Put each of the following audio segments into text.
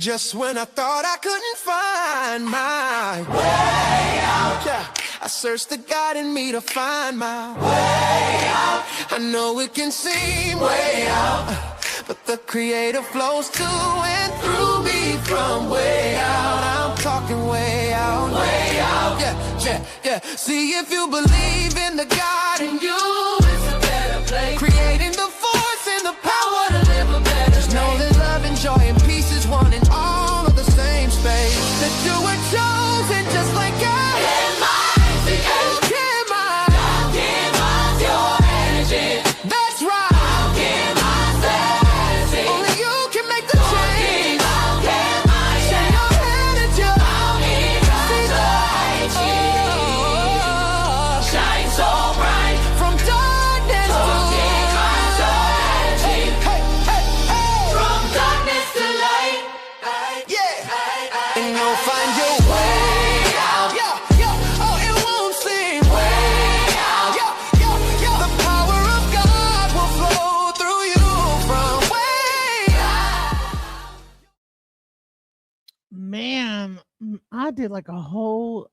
Just when I thought I couldn't find my way out, yeah, I searched the God in me to find my way out. I know it can seem way out, but the Creator flows to and through me from way out. I'm talking way out, yeah, yeah, yeah. See, if you believe in the God in you, it's a better place. Creating the force and the power to live a better. Just know that love and joy and peace is one and all of the same space. That you were chosen just like God. That's right. Only you can make the change. Shake your head at you. Shine so bright from darkness to light. From darkness to light. Yeah. And you'll find your way out. Yeah. Oh, it won't seem way out. Yeah. The power of God will flow through you from way out. Man, I did like a whole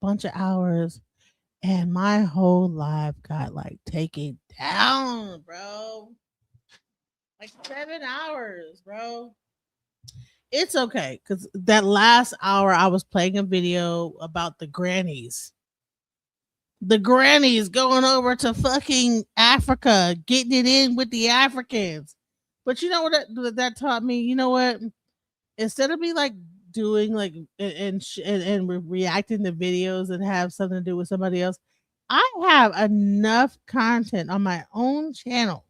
bunch of hours, and my whole life got taken down, bro. Like 7 hours, bro. It's okay, because that last hour I was playing a video about the grannies. The grannies going over to fucking Africa, getting it in with the Africans. But you know what that taught me? You know what? Instead of me doing and reacting to videos that have something to do with somebody else, I have enough content on my own channel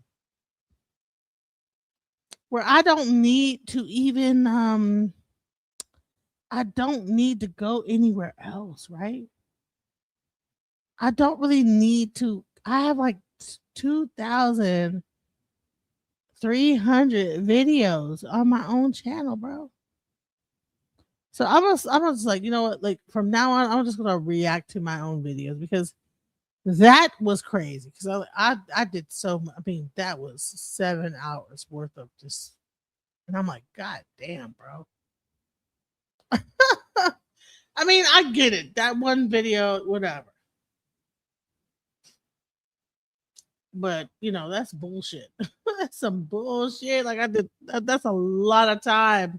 where I don't need to even I don't need to go anywhere else, right? I don't really need to. I have 2,300 videos on my own channel, bro. So I'm just you know what? From now on, I'm just gonna react to my own videos, because that was crazy. Because I did so much. I mean, that was 7 hours worth of just, and I'm like, God damn, bro. I mean, I get it. That one video, whatever. But that's bullshit. That's some bullshit. That's a lot of time.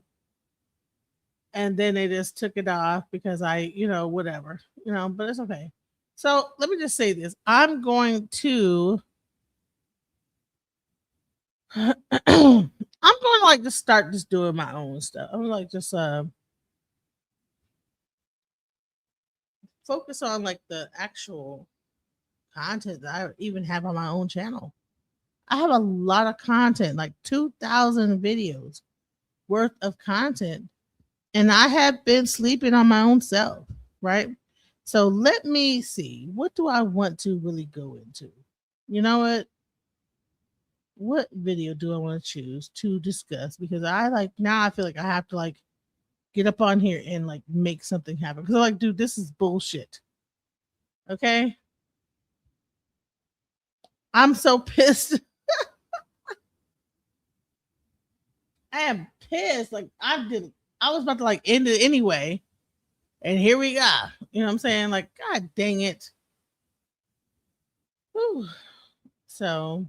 And then they just took it off because whatever, but it's okay. So let me just say this. I'm going to I'm going to just start just doing my own stuff. I'm just focus on the actual content that I even have on my own channel. I have a lot of content, 2,000 videos worth of content, and I have been sleeping on my own self, right? So let me see. What do I want to really go into? You know what? What video do I want to choose to discuss? Because now I feel like I have to get up on here and make something happen. Because I'm dude, this is bullshit. Okay? I'm so pissed. I am pissed. I was about to end it anyway. And here we go. You know what I'm saying? God dang it. Whew. So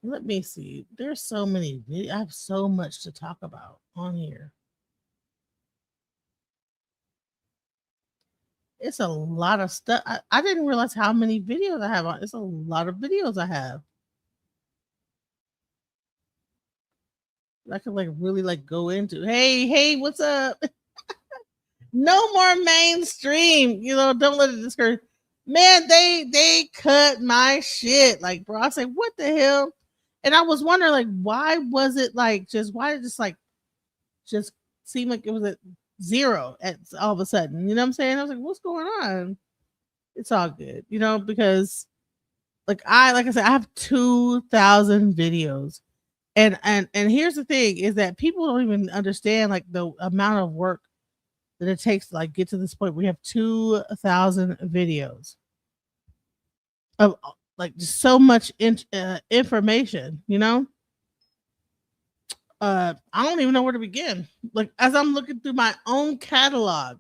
let me see. There's so many videos. I have so much to talk about on here. It's a lot of stuff. I didn't realize how many videos I have on. It's a lot of videos I have. I could really go into. Hey, what's up? No more mainstream. Don't let it discourage. Man, they cut my shit. Bro, I said, what the hell? And I was wondering, why was it why did it just seem like it was at zero at all of a sudden? You know what I'm saying? I was like, what's going on? It's all good, because I said, I have 2,000 videos. And here's the thing is that people don't even understand the amount of work that it takes to get to this point. We have 2,000 videos of just so much information, I don't even know where to begin. Like as I'm looking through my own catalog,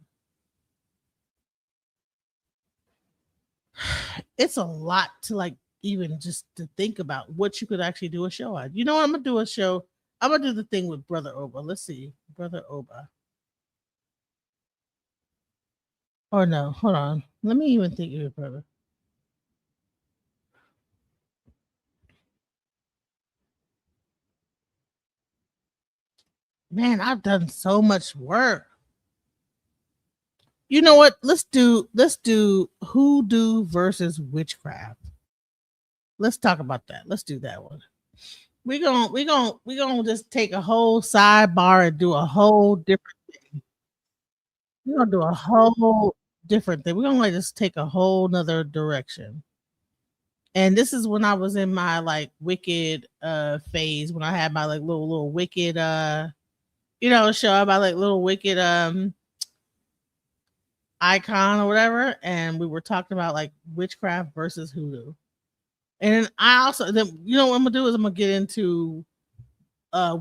it's a lot to like even just to think about what you could actually do a show on. You know what? I'm gonna do a show. I'm gonna do the thing with Brother Oba. Let's see, Brother Oba. Or no, hold on. Let me even think of it, brother. Man, I've done so much work. You know what? Let's do Hoodoo versus Witchcraft. Let's talk about that. Let's do that one. We gonna just take a whole sidebar and do a whole different. We're gonna do a whole different thing. We're gonna like just take a whole nother direction. And this is when I was in my like wicked phase, when I had my like little wicked show about like little wicked icon or whatever, and we were talking about like witchcraft versus hoodoo. And then I also then what I'm gonna do is I'm gonna get into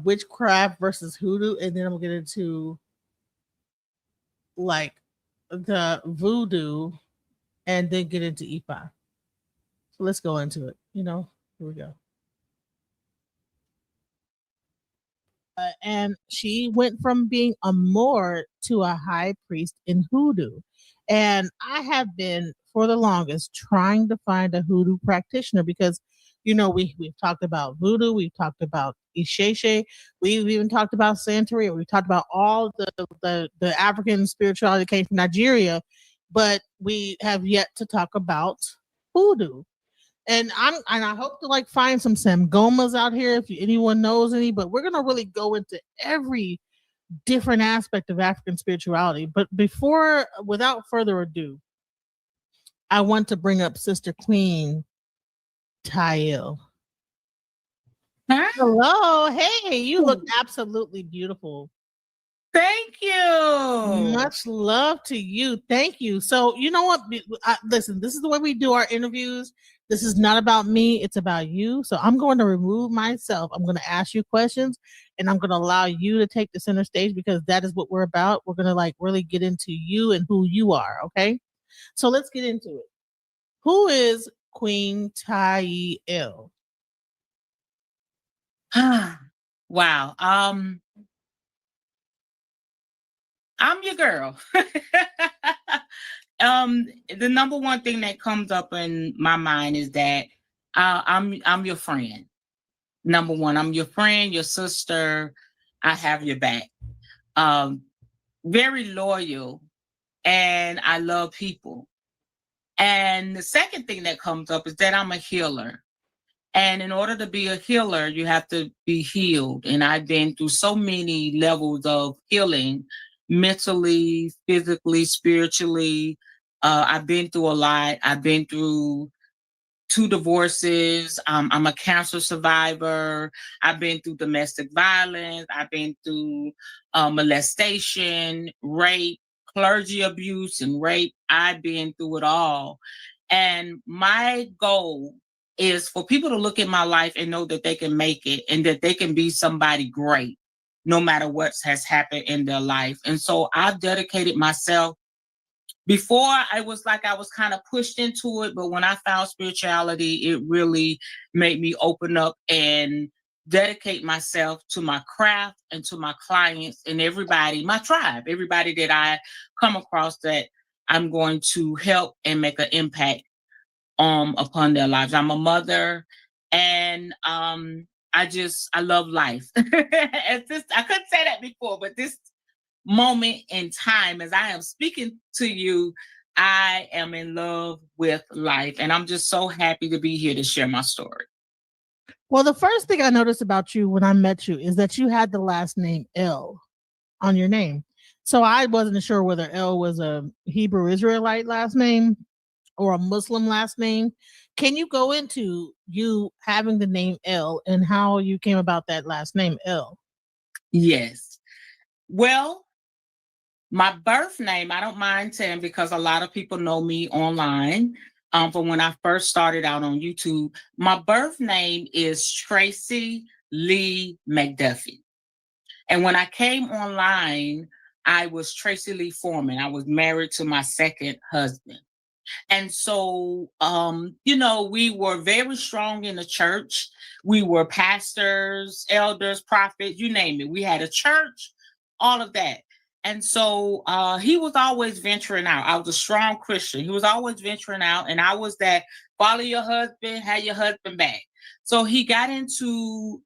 witchcraft versus hoodoo, and then I'm gonna get into like the voodoo, and then get into Ifa. So let's go into it. Here we go. And she went from being a Moor to a high priest in Hoodoo. And I have been for the longest trying to find a Hoodoo practitioner because, we've talked about Voodoo, we've talked about Isheshe, we've even talked about Santeria, we've talked about all the African spirituality that came from Nigeria, but we have yet to talk about Hoodoo. And I hope to like find some Samgomas out here if anyone knows any, but we're gonna really go into every different aspect of African spirituality. But without further ado, I want to bring up Sister Queen Tail. Huh? Hello, hey, you look absolutely beautiful. Thank you. Much love to you. Thank you. So, you know what? Listen, this is the way we do our interviews. This is not about me, it's about you. So, I'm going to remove myself. I'm going to ask you questions and I'm going to allow you to take the center stage because that is what we're about. We're going to like really get into you and who you are. Okay. So, let's get into it. Who is Queen Tai Il? Wow. I'm your girl. The number one thing that comes up in my mind is that I'm your friend. Number one, I'm your friend, your sister. I have your back. Very loyal, and I love people. And the second thing that comes up is that I'm a healer. And in order to be a healer, you have to be healed. And I've been through so many levels of healing, mentally, physically, spiritually. I've been through a lot. I've been through 2 divorces. I'm a cancer survivor. I've been through domestic violence. I've been through molestation, rape, clergy abuse, and rape. I've been through it all. And my goal is for people to look at my life and know that they can make it and that they can be somebody great no matter what has happened in their life. And so I've dedicated myself. Before, I was kind of pushed into it, but when I found spirituality, it really made me open up and dedicate myself to my craft and to my clients and everybody, my tribe, everybody that I come across that I'm going to help and make an impact upon their lives. I'm a mother, and I love life. I couldn't say that before, but this moment in time, as I am speaking to you, I am in love with life, and I'm just so happy to be here to share my story. Well, the first thing I noticed about you when I met you is that you had the last name L on your name. So I wasn't sure whether L was a Hebrew Israelite last name or a Muslim last name. Can you go into you having the name L and how you came about that last name L? Yes. Well, my birth name, I don't mind saying because a lot of people know me online. From when I first started out on YouTube, my birth name is Tracy Lee McDuffie. And when I came online, I was Tracy Lee Foreman. I was married to my second husband. And so, we were very strong in the church. We were pastors, elders, prophets, you name it. We had a church, all of that. And so he was always venturing out. I was a strong Christian. He was always venturing out. And I was that follow your husband, have your husband back. So he got into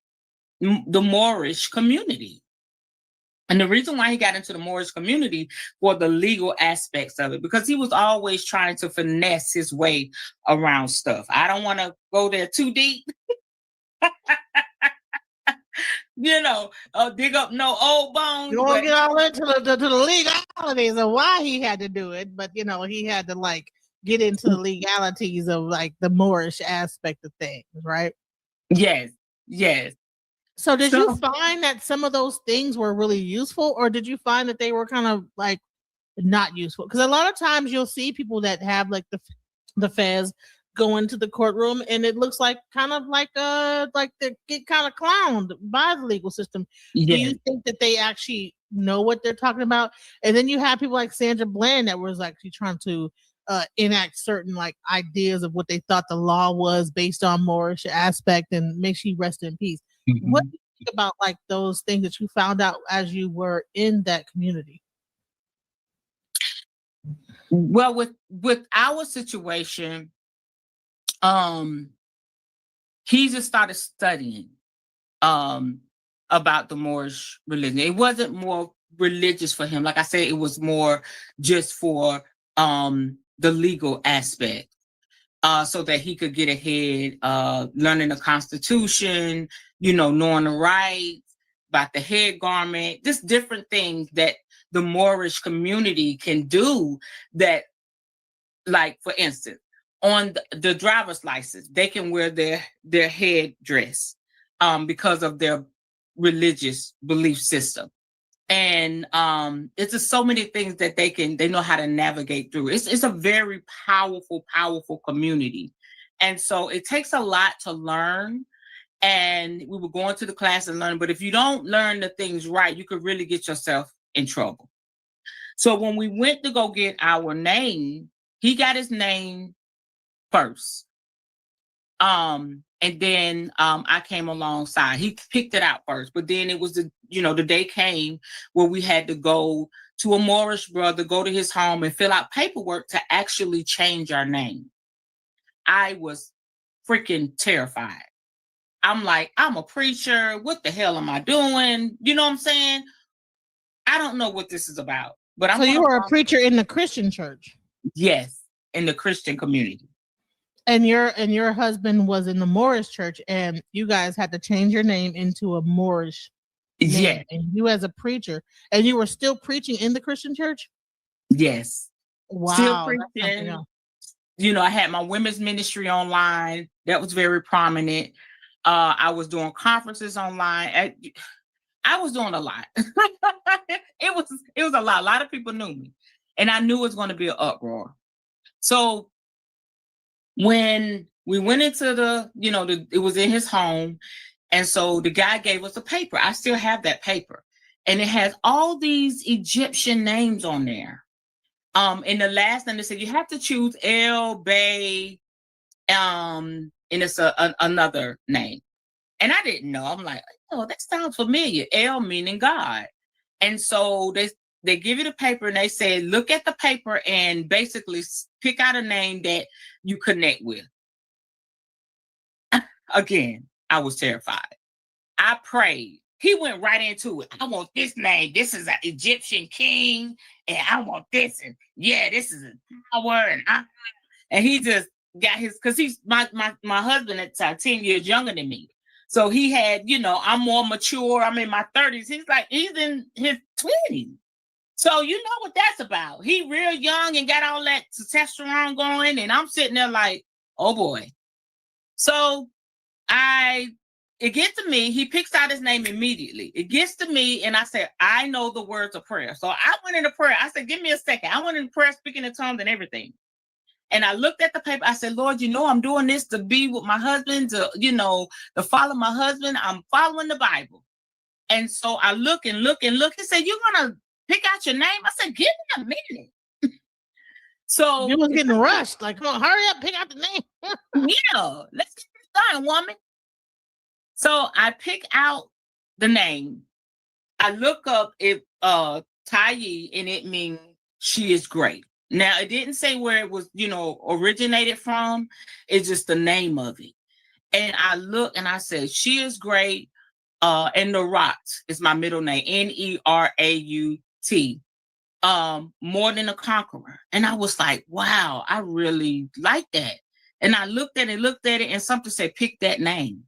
the Moorish community. And the reason why he got into the Moorish community for the legal aspects of it, because he was always trying to finesse his way around stuff. I don't want to go there too deep. Dig up no old bones. You won't get all into the legalities of why he had to do it, but he had to like get into the legalities of like the Moorish aspect of things, right? Yes. So did you find that some of those things were really useful, or did you find that they were kind of like not useful? Because a lot of times you'll see people that have like the fez go into the courtroom and it looks like kind of like they get kind of clowned by the legal system. Yes. Do you think that they actually know what they're talking about? And then you have people like Sandra Bland that was actually trying to enact certain like ideas of what they thought the law was based on Moorish aspect, and may she rest in peace. Mm-hmm. What do you think about like those things that you found out as you were in that community? Well, with our situation, he just started studying about the Moorish religion. It wasn't more religious for him. Like I said, it was more just for the legal aspect. So that he could get ahead, learning the Constitution, knowing the rights, about the head garment, just different things that the Moorish community can do that, like, for instance, on the driver's license, they can wear their head dress because of their religious belief system. And it's just so many things that they know how to navigate through. It's a very powerful community. And so it takes a lot to learn. And we were going to the class and learning, but if you don't learn the things right, you could really get yourself in trouble. So when we went to go get our name, he got his name first. And then I came alongside. He picked it out first, but then it was the day came where we had to go to a Moorish brother, go to his home and fill out paperwork to actually change our name. I was freaking terrified. I'm like, I'm a preacher. What the hell am I doing? You know what I'm saying? I don't know what this is about. But so you were a preacher in the Christian church? Yes, in the Christian community. And your husband was in the Moorish church, and you guys had to change your name into a Moorish name. Yeah. And you as a preacher, and you were still preaching in the Christian church? Yes. Wow. Still preaching. I had my women's ministry online. That was very prominent. I was doing conferences online. I was doing a lot. It was a lot. A lot of people knew me, and I knew it was going to be an uproar. So when we went into it was in his home. And so the guy gave us a paper. I still have that paper. And it has all these Egyptian names on there. In the last name, they said, you have to choose El Bay. And it's another name. And I didn't know. I'm like, oh, that sounds familiar. El meaning God. And so they give you the paper and they say, look at the paper and basically pick out a name that you connect with. Again, I was terrified. I prayed. He went right into it. I want this name. This is an Egyptian king. And I want this. And yeah, this is a power. And he just got his, because he's my husband at 10 years younger than me. So he had, I'm more mature. I'm in my 30s. He's in his 20s. So you know what that's about. He real young and got all that testosterone going. And I'm sitting there like, oh boy. So it gets to me. He picks out his name immediately. It gets to me. And I said, I know the words of prayer. So I went into prayer. I said, give me a second. I went into prayer, speaking in tongues and everything. And I looked at the paper. I said, Lord, I'm doing this to be with my husband, to follow my husband. I'm following the Bible. And so I look and look and look. He said, "You're gonna pick out your name?" I said, "Give me a minute." So You was getting rushed. Like, come on, hurry up, pick out the name. yeah, let's get this done, woman. So I pick out the name. I look up if Tayi, and it means she is great. Now it didn't say where it was, originated from. It's just the name of it. And I look and I said, she is great. And Nerat is my middle name, Neraut. More than a conqueror. And I was like, wow, I really like that. And I looked at it, and something said, pick that name.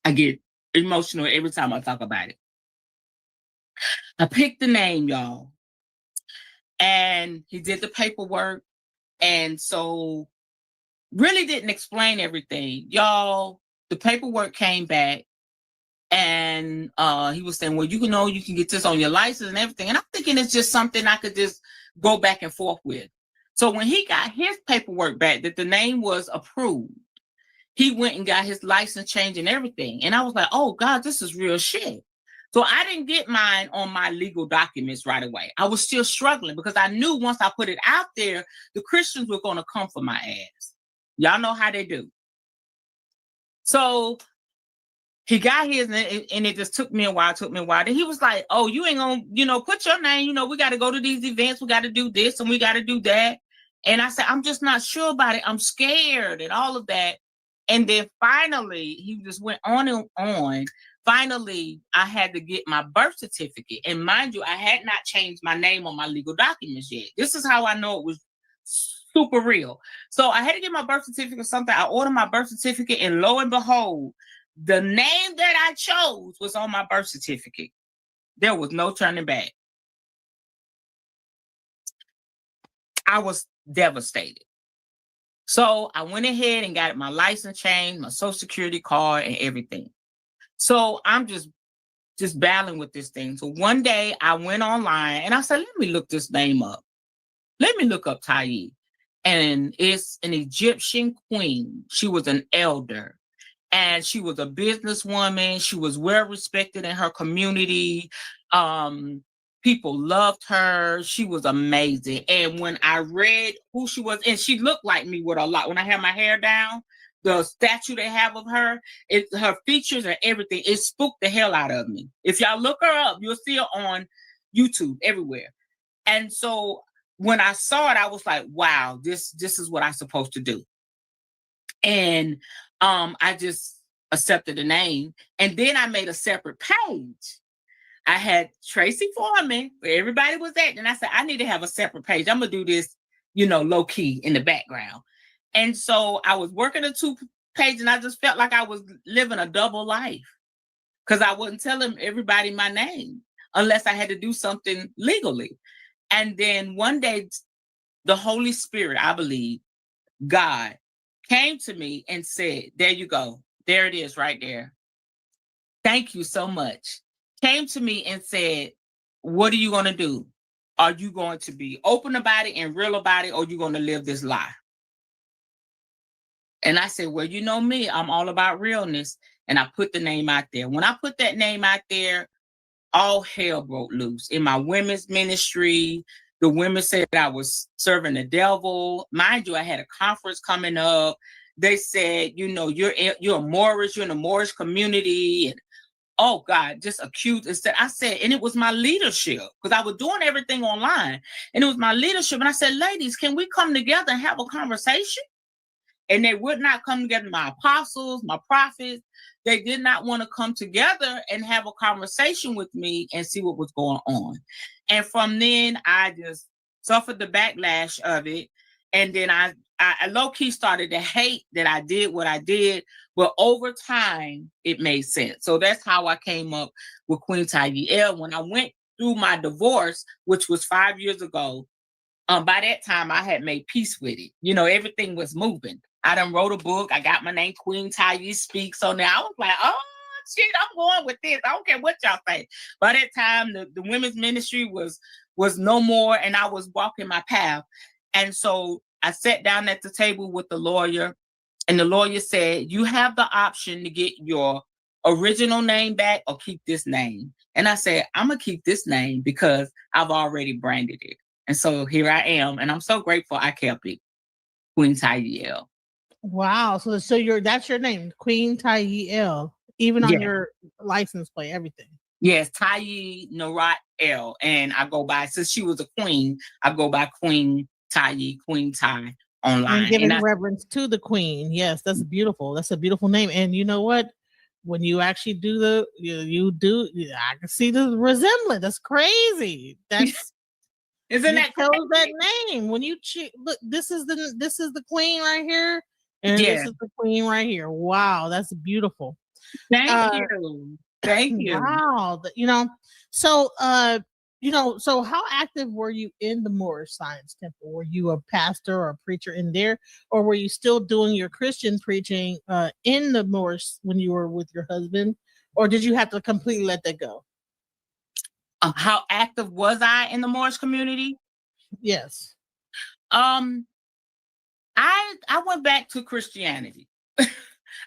I get emotional every time I talk about it. I picked the name, y'all. And he did the paperwork. And so really didn't explain everything. Y'all, the paperwork came back. And he was saying, well, you can get this on your license and everything. And I'm thinking it's just something I could just go back and forth with. So when he got his paperwork back that the name was approved, he went and got his license change and everything. And I was like, oh God, this is real shit. So I didn't get mine on my legal documents right away. I was still struggling because I knew once I put it out there, the Christians were going to come for my ass. Y'all know how they do. So he got his, and it just took me a while. Then he was like, oh, you ain't gonna, put your name, we got to go to these events. We got to do this and we got to do that. And I said, I'm just not sure about it. I'm scared and all of that. And then finally, he just went on and on. Finally, I had to get my birth certificate. And mind you, I had not changed my name on my legal documents yet. This is how I know it was super real. So I had to get my birth certificate or something. I ordered my birth certificate, and lo and behold, the name that I chose was on my birth certificate. There was no turning back. I was devastated. So I went ahead and got my license changed, my social security card, and everything. So I'm just battling with this thing. So one day I went online and I said, let me look this name up. Let me look up Tayi. And it's an Egyptian queen. She was an elder. And she was a businesswoman. She was well respected in her community. People loved her. She was amazing. And when I read who she was, and she looked like me with a lot. When I had my hair down, the statue they have of her, her features and everything, it spooked the hell out of me. If y'all look her up, you'll see her on YouTube everywhere. And so when I saw it, I was like, wow, this is what I'm supposed to do. And I just accepted the name. And then I made a separate page. I had Tracy Foreman, where everybody was at. And I said, I need to have a separate page. I'm going to do this, low key in the background. And so I was working a 2-page, and I just felt like I was living a double life because I wasn't telling everybody my name unless I had to do something legally. And then one day, the Holy Spirit, I believe, God, came to me and said, there you go. There it is right there. Thank you so much. Came to me and said, what are you going to do? Are you going to be open about it and real about it, or are you going to live this lie? And I said, well, you know me, I'm all about realness. And I put the name out there. When I put that name out there, all hell broke loose. In my women's ministry, the women said I was serving the devil. Mind you, I had a conference coming up. They said, you're a Moorish, you're in the Moorish community. And oh God, just accused. Instead, I said, and it was my leadership, because I was doing everything online. And it was my leadership. And I said, ladies, can we come together and have a conversation? And they would not come together. My apostles, my prophets, they did not want to come together and have a conversation with me and see what was going on. And from then, I just suffered the backlash of it. And then I low-key started to hate that I did what I did. But over time, it made sense. So that's how I came up with Queen Tayi. When I went through my divorce, which was 5 years ago, by that time, I had made peace with it. Everything was moving. I done wrote a book. I got my name, Queen Tayi Speak. So now I was like, oh, shit, I'm going with this. I don't care what y'all think. By that time, the women's ministry was no more, and I was walking my path. And so I sat down at the table with the lawyer, and the lawyer said, you have the option to get your original name back or keep this name? And I said, I'm going to keep this name because I've already branded it. And so here I am. And I'm so grateful I kept it. Queen Tyel. Wow. So that's your name, Queen Tyel, even on your license plate, everything. Yes, Tayi Narat L. And I go by, since she was a queen, I go by Queen Tayi, Queen Ty online. And giving reverence to the queen. Yes, that's beautiful. That's a beautiful name. And you know what? When you actually do I can see the resemblance. That's crazy. That's isn't that crazy? That name. When you look, this is the queen right here, and this is the queen right here. Wow, that's beautiful. Thank you. Thank you. Wow. So so how active were you in the Moorish Science Temple? Were you a pastor or a preacher in there, or were you still doing your Christian preaching in the Moorish when you were with your husband, or did you have to completely let that go? How active was I in the Moorish community? Yes. I went back to Christianity.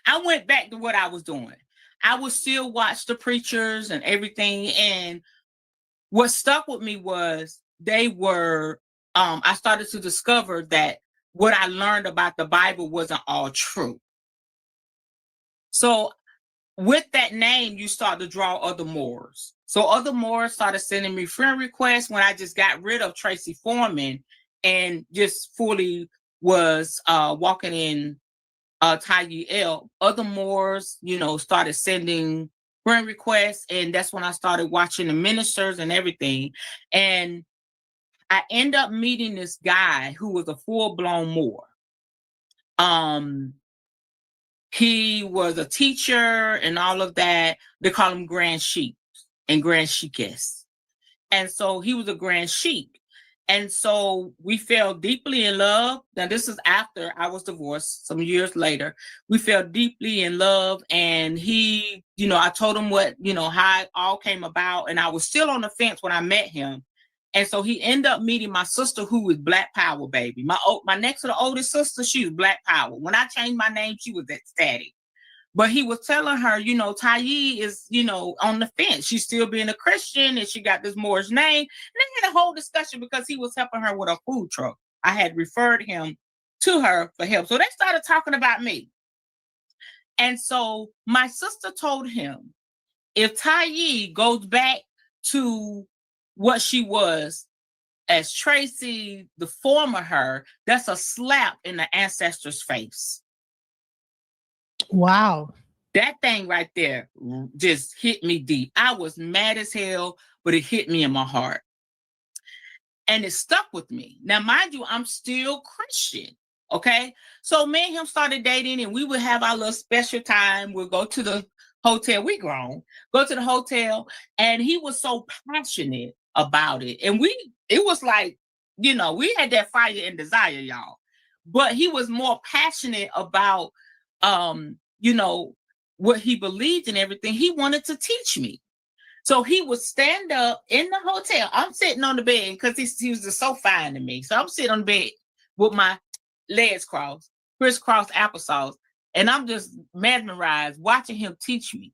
I went back to what I was doing. I would still watch the preachers and everything. And what stuck with me was they were, I started to discover that what I learned about the Bible wasn't all true. So with that name, you start to draw other Moors. So other Moors started sending me friend requests when I just got rid of Tracy Foreman and just fully was walking in Tyel. Other Moors, started sending friend requests, and that's when I started watching the ministers and everything. And I end up meeting this guy who was a full-blown Moor. He was a teacher and all of that. They call him Grand Sheik and Grand Sheikess. And so he was a Grand Sheik. And so we fell deeply in love. Now, this is after I was divorced, some years later. We fell deeply in love. And he, I told him how it all came about. And I was still on the fence when I met him. And so he ended up meeting my sister, who was Black Power, baby. My next to the oldest sister, she was Black Power. When I changed my name, she was ecstatic. But he was telling her, Tayi is, on the fence. She's still being a Christian and she got this Moorish name. And they had a whole discussion because he was helping her with a food truck. I had referred him to her for help. So they started talking about me. And so my sister told him, if Tayi goes back to what she was as Tracy, the former her, that's a slap in the ancestor's face. Wow. That thing right there just hit me deep. I was mad as hell, but it hit me in my heart. And it stuck with me. Now, mind you, I'm still Christian. Okay. So me and him started dating, and we would have our little special time. We'll go to the hotel. We grown. Go to the hotel. And he was so passionate about it. And it was like, we had that fire and desire, y'all. But he was more passionate about what he believed in, everything. He wanted to teach me. So he would stand up in the hotel. I'm sitting on the bed because he was just so fine to me. So I'm sitting on the bed with my legs crossed, crisscross applesauce, and I'm just mesmerized watching him teach me.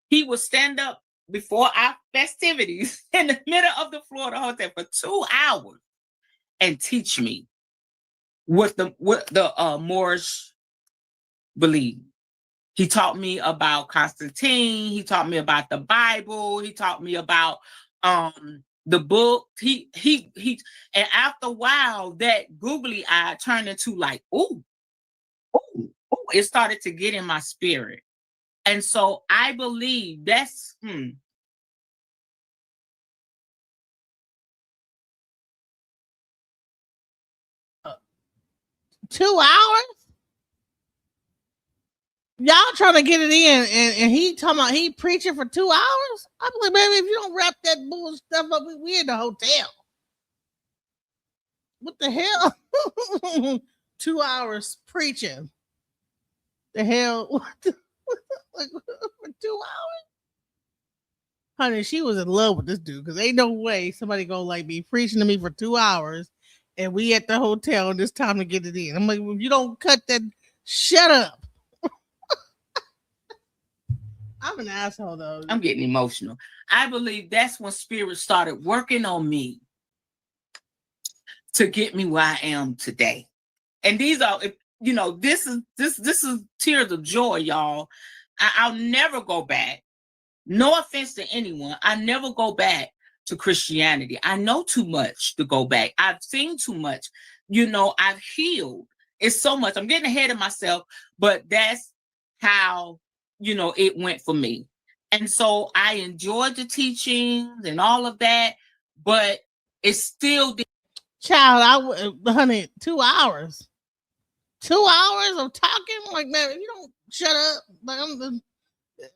He would stand up before our festivities in the middle of the floor of the hotel for 2 hours and teach me what the Moorish believe. He taught me about Constantine. He taught me about the Bible. He taught me about the book. He and after a while, that googly eye turned into like, ooh, it started to get in my spirit. And so I believe that's 2 hours? Y'all trying to get it in, and he talking about he preaching for 2 hours? I'm like, baby, if you don't wrap that bull stuff up, we in the hotel. What the hell? 2 hours preaching. The hell? What like, for 2 hours? Honey, she was in love with this dude because ain't no way somebody gonna like be preaching to me for 2 hours and we at the hotel and it's time to get it in. I'm like, if you don't cut that, shut up. I'm an asshole though. I'm getting emotional. I believe that's when spirit started working on me to get me where I am today. And these are, you know, this is tears of joy, y'all. I'll never go back. No offense to anyone. I never go back to Christianity. I know too much to go back. I've seen too much. You know, I've healed. It's so much. I'm getting ahead of myself, but that's how, you know, it went for me. And so I enjoyed the teachings and all of that, but it's still Child, honey, 2 hours. 2 hours of talking like that. You don't shut up. Like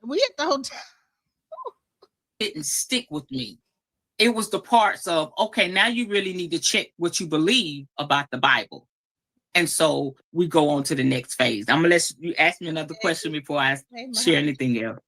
we at the hotel. didn't stick with me. It was the parts of, okay, now you really need to check what you believe about the Bible. And so we go on to the next phase. I'm gonna let you ask me another question before I share anything else.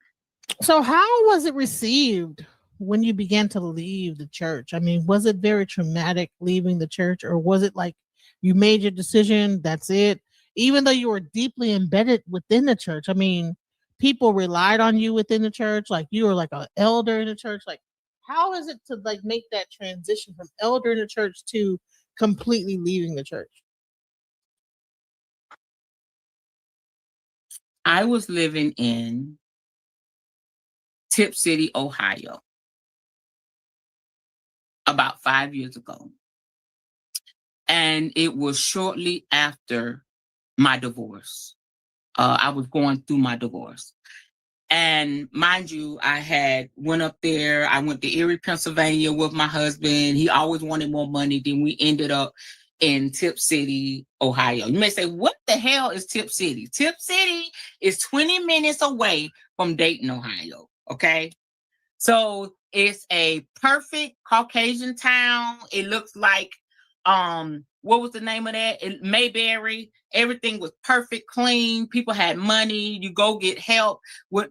So how was it received when you began to leave the church? I mean, was it very traumatic leaving the church, or was it like you made your decision, that's it? Even though you were deeply embedded within the church, I mean, people relied on you within the church, like you were like an elder in the church. Like, how is it to like make that transition from elder in the church to completely leaving the church? I was living in Tip City, Ohio, about 5 years ago. And it was shortly after my divorce. I was going through my divorce. And mind you, I had went up there. I went to Erie, Pennsylvania with my husband. He always wanted more money. Then we ended up in Tip City, Ohio. You may say, what the hell is Tip City? Tip City is 20 minutes away from Dayton, Ohio. Okay. So it's a perfect Caucasian town. It looks like, what was the name of that? Mayberry. Everything was perfect, clean. People had money. You go get help.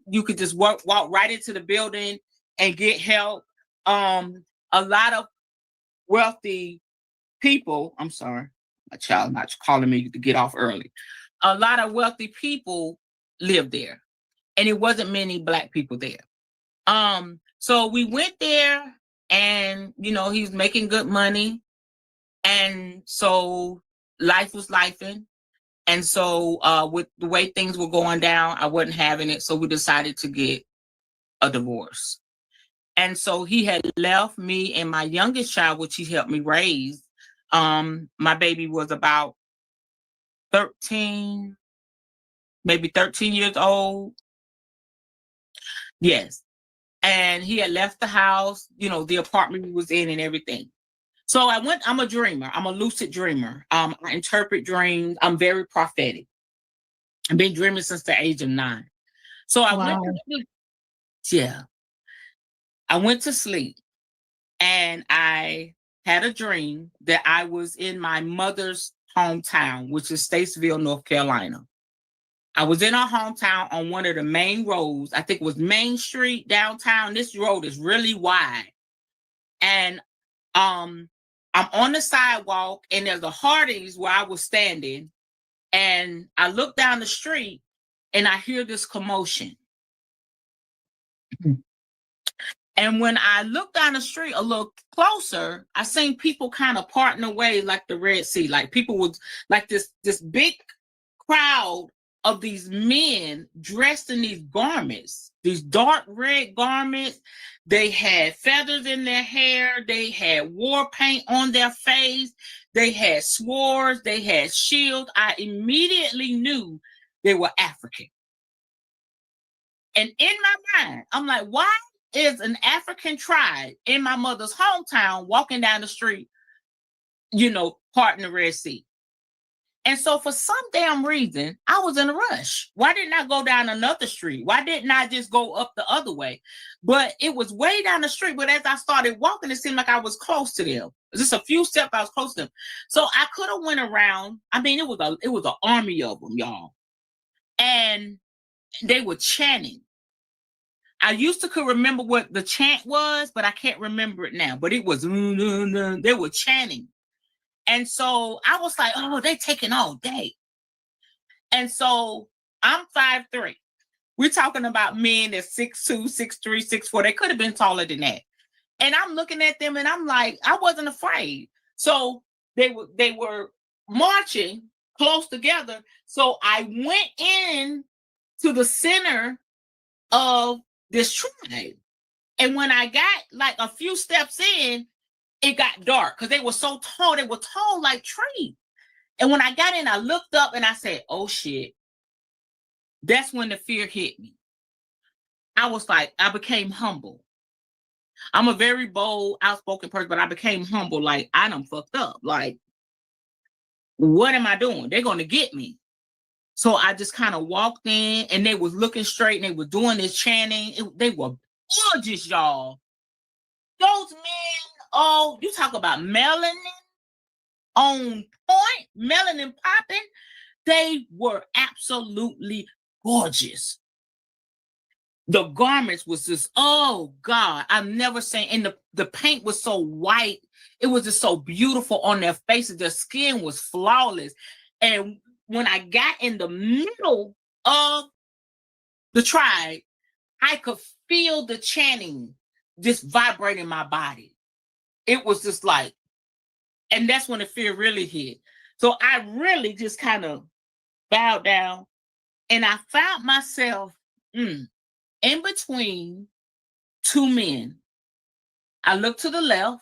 You could just walk right into the building and get help. A lot of wealthy people. I'm sorry, my child not calling me to get off early. A lot of wealthy people live there, and it wasn't many Black people there. So we went there, and you know, he's making good money. And so life was lifing. And so with the way things were going down, I wasn't having it. So we decided to get a divorce. And so he had left me and my youngest child, which he helped me raise. My baby was about 13, maybe 13 years old. Yes. And he had left the house, you know, the apartment we was in and everything. So I'm a dreamer. I'm a lucid dreamer. I interpret dreams. I'm very prophetic. I've been dreaming since the age of 9. So I went to sleep. Yeah. I went to sleep and I had a dream that I was in my mother's hometown, which is Statesville, North Carolina. I was in our hometown on one of the main roads. I think it was Main Street downtown. This road is really wide. And I'm on the sidewalk and there's a Hardee's where I was standing. And I look down the street and I hear this commotion. And when I look down the street a little closer, I seen people kind of parting away like the Red Sea. Like people was like this big crowd of these men dressed in these garments, these dark red garments. They had feathers in their hair. They had war paint on their face. They had swords. They had shields. I immediately knew they were African. And in my mind, I'm like, why is an African tribe in my mother's hometown walking down the street, you know, parting the Red Sea? And so for some damn reason, I was in a rush. Why didn't I go down another street? Why didn't I just go up the other way? But it was way down the street. But as I started walking, it seemed like I was close to them. Just a few steps, I was close to them. So I could have went around. I mean, it was an army of them, y'all. And they were chanting. I used to could remember what the chant was, but I can't remember it now. But it was, they were chanting. And so I was like, oh, they taking all day. And so I'm 5'3". We're talking about men that's 6'2", 6'3", 6'4". They could have been taller than that. And I'm looking at them and I'm like, I wasn't afraid. So they were marching close together. So I went in to the center of this tribe. And when I got like a few steps in, it got dark because they were so tall. They were tall like trees. And when I got in, I looked up and I said, oh shit. That's when the fear hit me. I was like, I became humble. I'm a very bold, outspoken person, but I became humble. Like, I done fucked up. Like, what am I doing? They're going to get me. So I just kind of walked in and they was looking straight and they were doing this chanting. They were gorgeous, y'all. Those men, oh, you talk about melanin on point, melanin popping. They were absolutely gorgeous. The garments was just, oh God, I've never seen, and the paint was so white. It was just so beautiful on their faces. Their skin was flawless. And when I got in the middle of the tribe, I could feel the chanting just vibrating my body. It was just like, and that's when the fear really hit. So I really just kind of bowed down and I found myself in between two men. I looked to the left.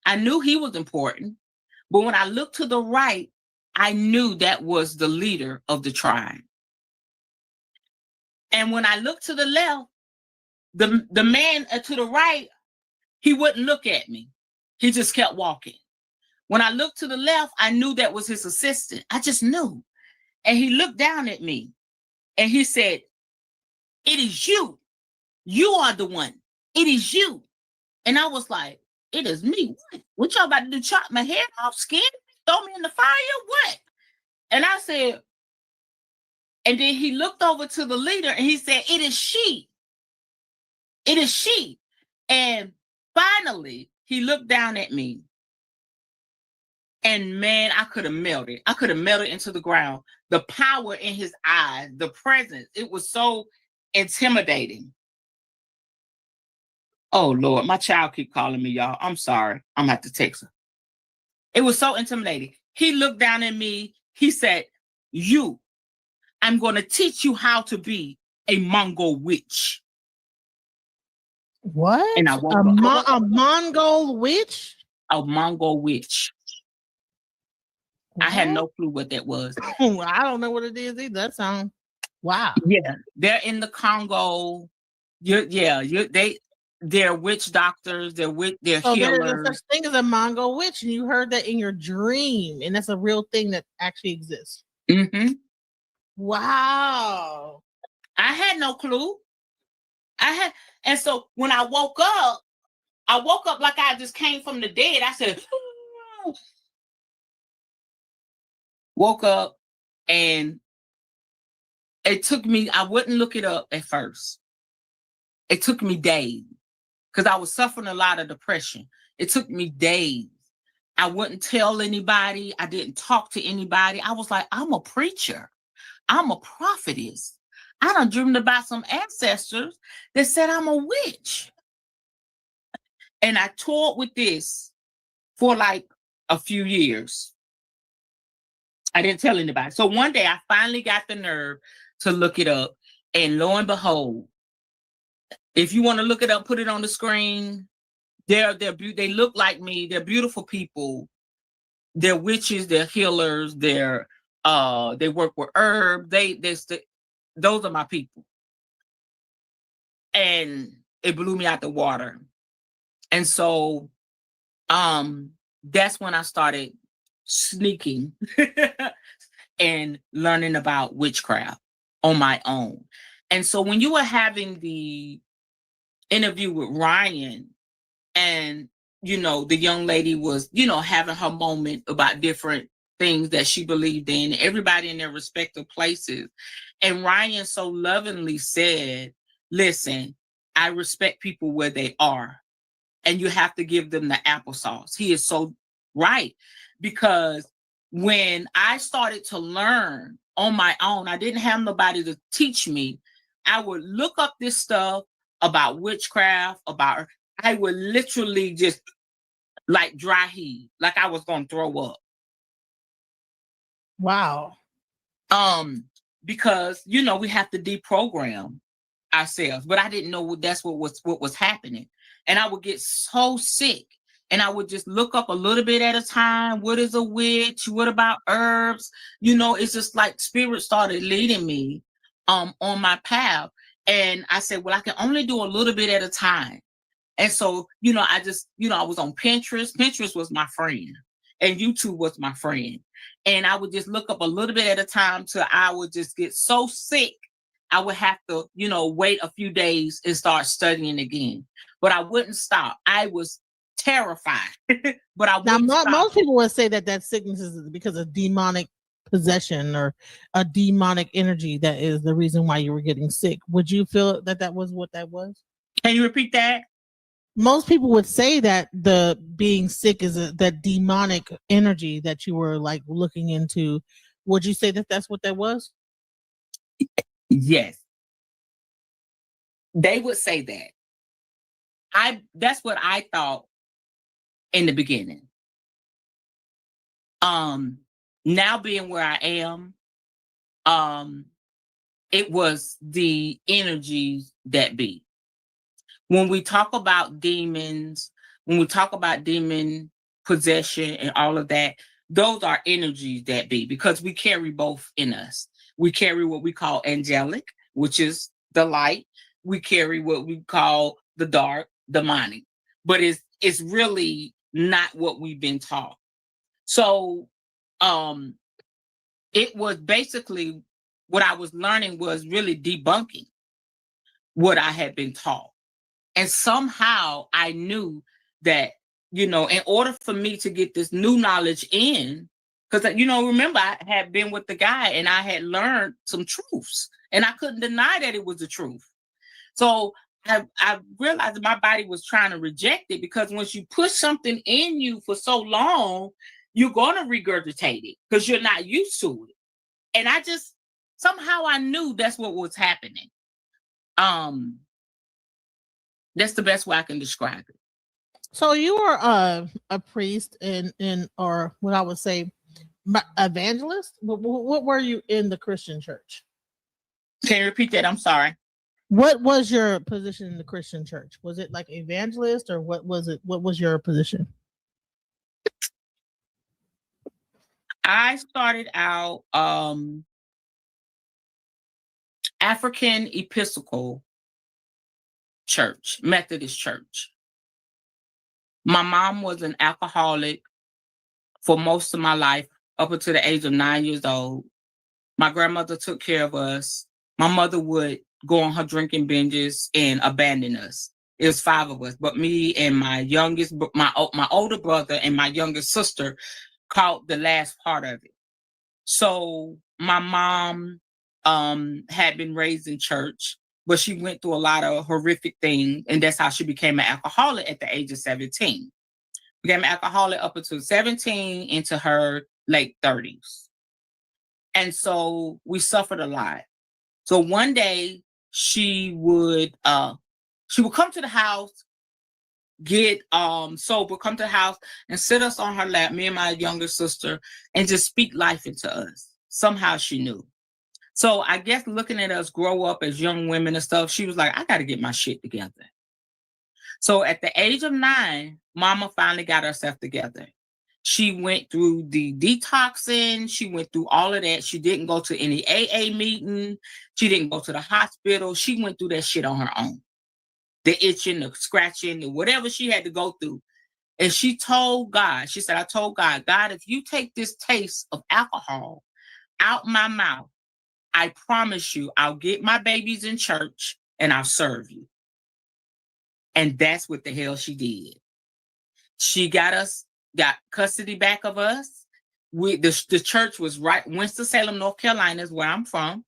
I knew he was important. But when I looked to the right, I knew that was the leader of the tribe. And when I looked to the left, the man to the right, he wouldn't look at me. He just kept walking. When I looked to the left, I knew that was his assistant. I just knew. And he looked down at me and he said, it is you. You are the one. It is you. And I was like, it is me. What y'all about to do? Chop my head off, skin me, throw me in the fire? What? And I said, and then he looked over to the leader and he said, it is she. It is she. And finally, he looked down at me. And man, I could have melted. I could have melted into the ground. The power in his eyes, the presence, it was so intimidating. Oh, Lord, my child keep calling me, y'all. I'm sorry. I'm going to have to text her. It was so intimidating. He looked down at me. He said, I'm going to teach you how to be a Mongol witch. What? And I woke up. A Mongol witch? A Mongol witch. What? I had no clue what that was. I don't know what it is either. That sounds wow. Yeah, they're in the Congo. They're witch doctors. They're healers. There's such thing as a Mongol witch, and you heard that in your dream, and that's a real thing that actually exists. Mm-hmm. Wow. I had no clue. And so when I woke up like I just came from the dead. I said, woke up, and it took me, I wouldn't look it up at first. It took me days because I was suffering a lot of depression. It took me days. I wouldn't tell anybody. I didn't talk to anybody. I was like, I'm a preacher. I'm a prophetess. I done dreamed about some ancestors that said I'm a witch. And I toured with this for like a few years. I didn't tell anybody. So one day I finally got the nerve to look it up. And lo and behold, if you want to look it up, put it on the screen. They look like me. They're beautiful people. They're witches. They're healers. They work with herbs. Those are my people. And it blew me out the water. And so, that's when I started sneaking and learning about witchcraft on my own. And so when you were having the interview with Ryan, and the young lady was having her moment about different things that she believed in, everybody in their respective places, and Ryan so lovingly said, listen, I respect people where they are, and you have to give them the applesauce. He is so right, because when I started to learn on my own, I didn't have nobody to teach me. I would look up this stuff about witchcraft, I would literally just like dry heave, like I was gonna throw up. Wow. Because we have to deprogram ourselves, but I didn't know that's what was happening. And I would get so sick, and I would just look up a little bit at a time. What is a witch? What about herbs? It's just like spirit started leading me on my path. And I said, well, I can only do a little bit at a time. And so, I just, I was on Pinterest. Pinterest was my friend, and YouTube was my friend. And I would just look up a little bit at a time till I would just get so sick. I would have to, wait a few days and start studying again. But I wouldn't stop. I was terrified, but I wouldn't stop. Most people would say that sickness is because of demonic possession or a demonic energy that is the reason why you were getting sick. Would you feel that was what that was? Can you repeat that? Most people would say that the being sick is that demonic energy that you were like looking into. Would you say that that's what that was? Yes. They would say that. That's what I thought in the beginning. Now being where I am, it was the energies that be. When we talk about demons, when we talk about demon possession and all of that, those are energies that be, because we carry both in us. We carry what we call angelic, which is the light. We carry what we call the dark, demonic. But it's really not what we've been taught. So it was basically what I was learning was really debunking what I had been taught. And somehow I knew that, in order for me to get this new knowledge in, because, remember, I had been with the guy and I had learned some truths, and I couldn't deny that it was the truth. So I realized that my body was trying to reject it, because once you push something in you for so long, you're going to regurgitate it because you're not used to it. And somehow I knew that's what was happening. That's the best way I can describe it. So you were a priest or what I would say, evangelist. What were you in the Christian church? Can you repeat that? I'm sorry. What was your position in the Christian church? Was it like evangelist, or what was it? What was your position? I started out African Episcopal Church, Methodist Church. My mom was an alcoholic for most of my life, up until the age of 9 years old. My grandmother took care of us. My mother would go on her drinking binges and abandon us. It was 5 of us, but me and my older brother and my youngest sister caught the last part of it. So my mom had been raised in church, but she went through a lot of horrific things, and that's how she became an alcoholic at the age of 17. Became an alcoholic up until 17 into her late 30s. And so we suffered a lot. So one day she would come to the house, get sober, come to the house and sit us on her lap, me and my younger sister, and just speak life into us. Somehow she knew. So I guess looking at us grow up as young women and stuff, she was like, I got to get my shit together. So at the age of 9, Mama finally got herself together. She went through the detoxing. She went through all of that. She didn't go to any AA meeting. She didn't go to the hospital. She went through that shit on her own. The itching, the scratching, the whatever she had to go through. And she told God, she said, I told God, if you take this taste of alcohol out my mouth, I promise you, I'll get my babies in church and I'll serve you. And that's what the hell she did. She got custody back of us. The church was right, Winston-Salem, North Carolina is where I'm from.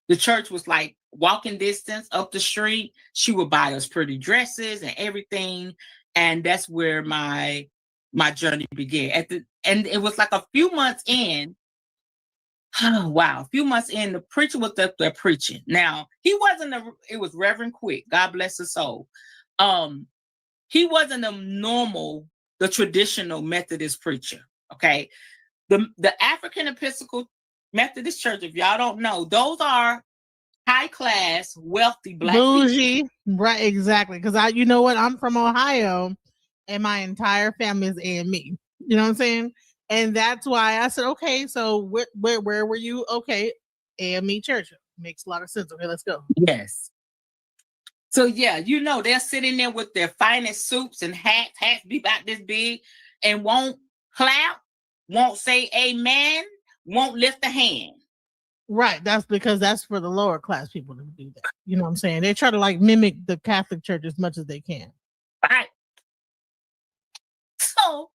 The church was like walking distance up the street. She would buy us pretty dresses and everything. And that's where my journey began. And it was like a few months in, Oh, wow. A few months in, the preacher was up there preaching. Now, he wasn't it was Reverend Quick. God bless his soul. He wasn't the traditional Methodist preacher. Okay. The African Episcopal Methodist Church, if y'all don't know, those are high class, wealthy Black bougie, people. right? Exactly. Because you know what? I'm from Ohio, and my entire family is AME. You know what I'm saying? And that's why I said, okay, so where were you? Okay, AME Church makes a lot of sense. Okay, let's go. Yes. So yeah, they're sitting there with their finest suits and hats be about this big, and won't clap, won't say amen, won't lift a hand. Right. That's because that's for the lower class people to do that. You know what I'm saying? They try to like mimic the Catholic Church as much as they can. Right. So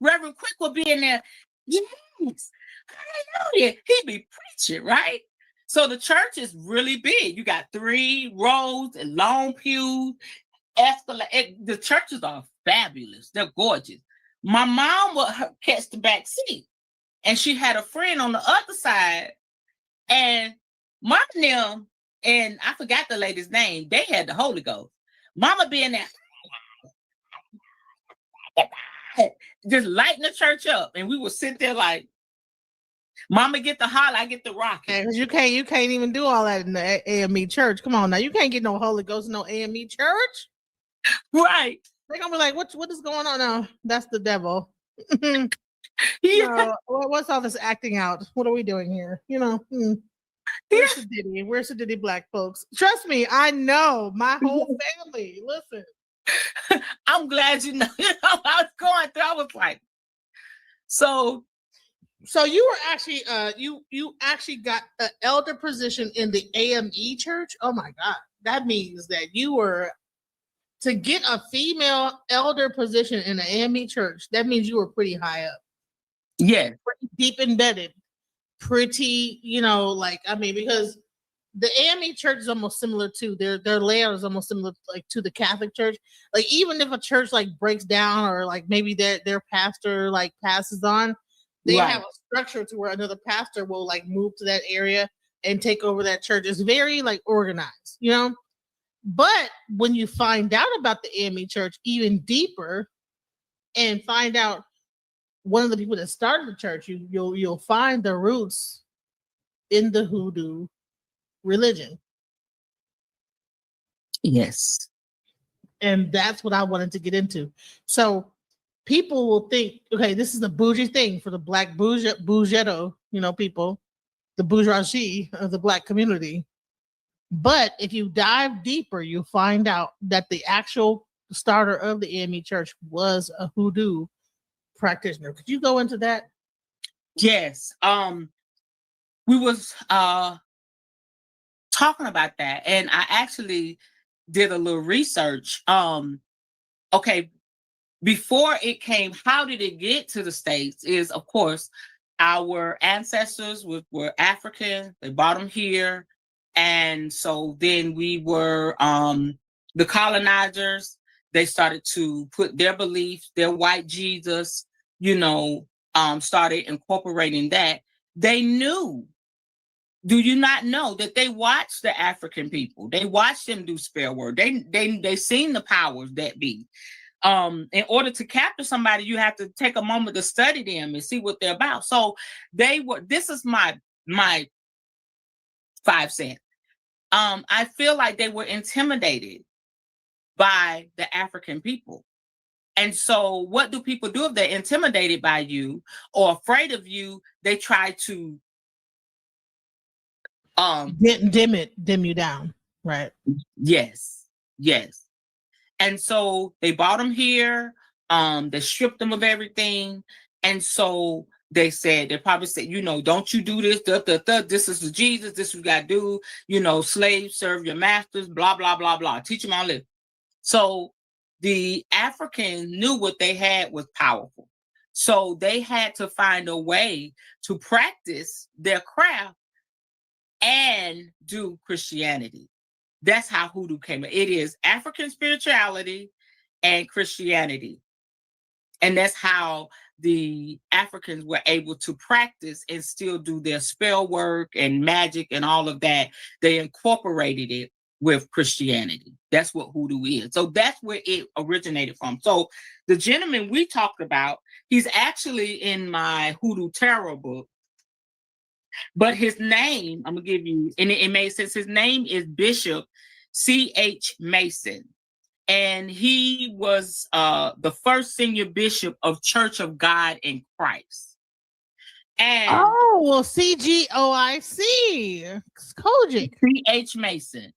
Reverend Quick will be in there. Yes, hallelujah. He'd be preaching, right? So the church is really big. You got 3 rows and long pews. The churches are fabulous. They're gorgeous. My mom would catch the back seat, and she had a friend on the other side. And Mom and them, and I forgot the lady's name, they had the Holy Ghost. Mama being there, just lighting the church up, and we would sit there like, Mama get the holler, I get the rocket. Because you can't even do all that in the AME Church. Come on now, you can't get no Holy Ghost in no AME Church. Right. They're gonna be like, what is going on now? That's the devil. Yeah. What's all this acting out? What are we doing here? Where's the Diddy? Where's the Diddy Black folks? Trust me, I know my whole family. Listen, I'm glad you know. I was going through. I was like, so you were actually you actually got an elder position in the AME Church. Oh my God, that means that you were to get a female elder position in the AME Church. That means you were pretty high up. Yeah, pretty deep embedded. Pretty, because the AME Church is almost similar to their layout is almost similar like to the Catholic Church. Like even if a church like breaks down or like maybe their pastor like passes on, they have a structure to where another pastor will like move to that area and take over that church. It's very like organized, But when you find out about the AME Church even deeper and find out one of the people that started the church, you'll find the roots in the Hoodoo religion. Yes. And that's what I wanted to get into. So people will think, okay, this is the bougie thing for the Black bougetto, people, the bourgeoisie of the Black community. But if you dive deeper, you'll find out that the actual starter of the AME Church was a Hoodoo practitioner. Could you go into that? Yes. We was talking about that, and I actually did a little research. Okay, before it came, how did it get to the States? Is of course our ancestors were African. They brought them here, and so then we were the colonizers. They started to put their beliefs, their white Jesus, started incorporating that. They knew. Do you not know that they watched the African people? They watched them do spell work. They seen the powers that be. In order to capture somebody, you have to take a moment to study them and see what they're about. So this is my 5 cents. I feel like they were intimidated by the African people. And so what do people do if they're intimidated by you or afraid of you? They try to dim you down, right? Yes. And so they brought them here. They stripped them of everything. And so they probably said, don't you do this, this is the Jesus, this is what you got to do, slaves serve your masters, blah, blah, blah, blah. Teach them all this. So the African knew what they had was powerful. So they had to find a way to practice their craft and do Christianity. That's how Hoodoo came. It is African spirituality and Christianity. And that's how the Africans were able to practice and still do their spell work and magic and all of that. They incorporated it with Christianity. That's what hoodoo is. So that's where it originated from. So the gentleman we talked about, he's actually in my Hoodoo Tarot book. But his name, I'm going to give you, and it made sense. His name is Bishop C.H. Mason. And he was the first senior bishop of Church of God in Christ. And CGOIC. It's Kojic. C.H. Mason.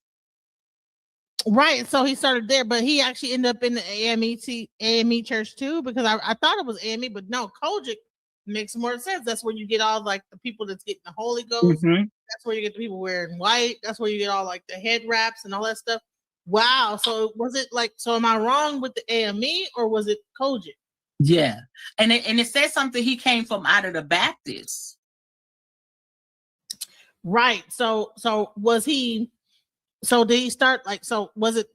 Right. So he started there, but he actually ended up in the AME church too, because I thought it was AME, but no, Kojic makes more sense. That's where you get all like the people that's getting the Holy Ghost. Mm-hmm. That's where you get the people wearing white. That's where you get all like the head wraps and all that stuff. Wow. So was it like, so am I wrong with the AME or was it Kojic? Yeah. And it says something, he came from out of the Baptist. Right. So was he, so did he start like, so was it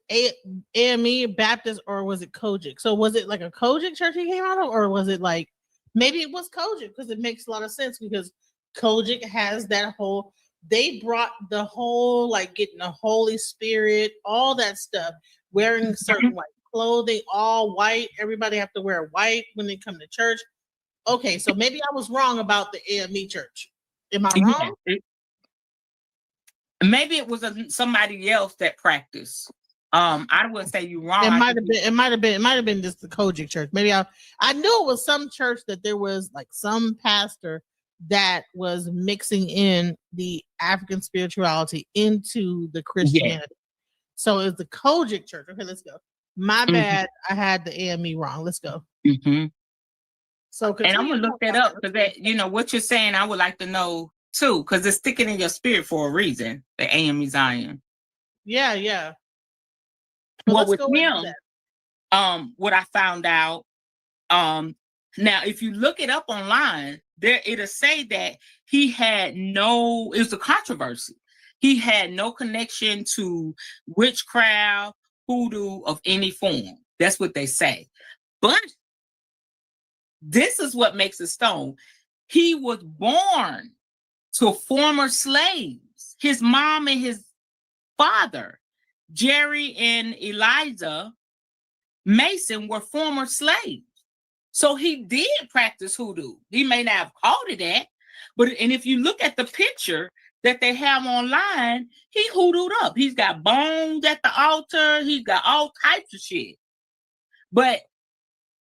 AME Baptist or was it Kojic? So was it like a Kojic church he came out of, or was it like, maybe it was Kojic, because it makes a lot of sense, because Kojic has that whole, they brought the whole like getting the Holy Spirit, all that stuff, wearing certain like clothing, all white. Everybody have to wear white when they come to church. Okay, so maybe I was wrong about the AME church. Am I wrong? Yeah. Maybe it was somebody else that practiced. I wouldn't say you're wrong. It might have been just the Kojic church. Maybe I knew it was some church that there was like some pastor that was mixing in the African spirituality into the Christianity. Yeah. So it's the Kojic church. Okay, let's go. My bad. I had the AME wrong. Let's go. Mm-hmm. So, and I'm gonna look that up, because that, you know, what you're saying, I would like to know too, because it's sticking in your spirit for a reason. The AME Zion. Yeah. Well, with him, what I found out, now if you look it up online, there it'll say that he had no, it was a controversy. He had no connection to witchcraft, hoodoo of any form. That's what they say. But this is what makes it stone. He was born to former slaves. His mom and his father, Jerry and Eliza Mason, were former slaves. So he did practice hoodoo. He may not have called it that, and if you look at the picture that they have online, he hoodooed up. He's got bones at the altar. He's got all types of shit. But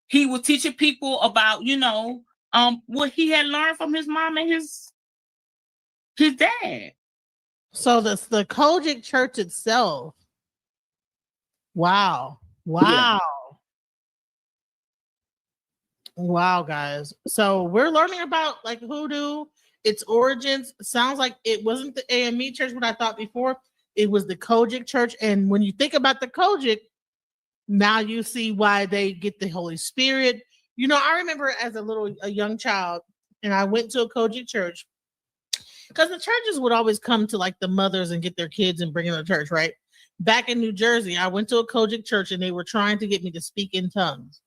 he was teaching people about, you know, what he had learned from his mom and his dad. So that's the Kojic church itself. Wow. Yeah. Wow, guys. So we're learning about like hoodoo, its origins. Sounds like it wasn't the AME church, what I thought before. It was the Kojic church. And when you think about the Kojic, now you see why they get the Holy Spirit. You know, I remember as a young child, and I went to a Kojic church, because the churches would always come to like the mothers and get their kids and bring them to church, right? Back in New Jersey, I went to a Kojic church and they were trying to get me to speak in tongues.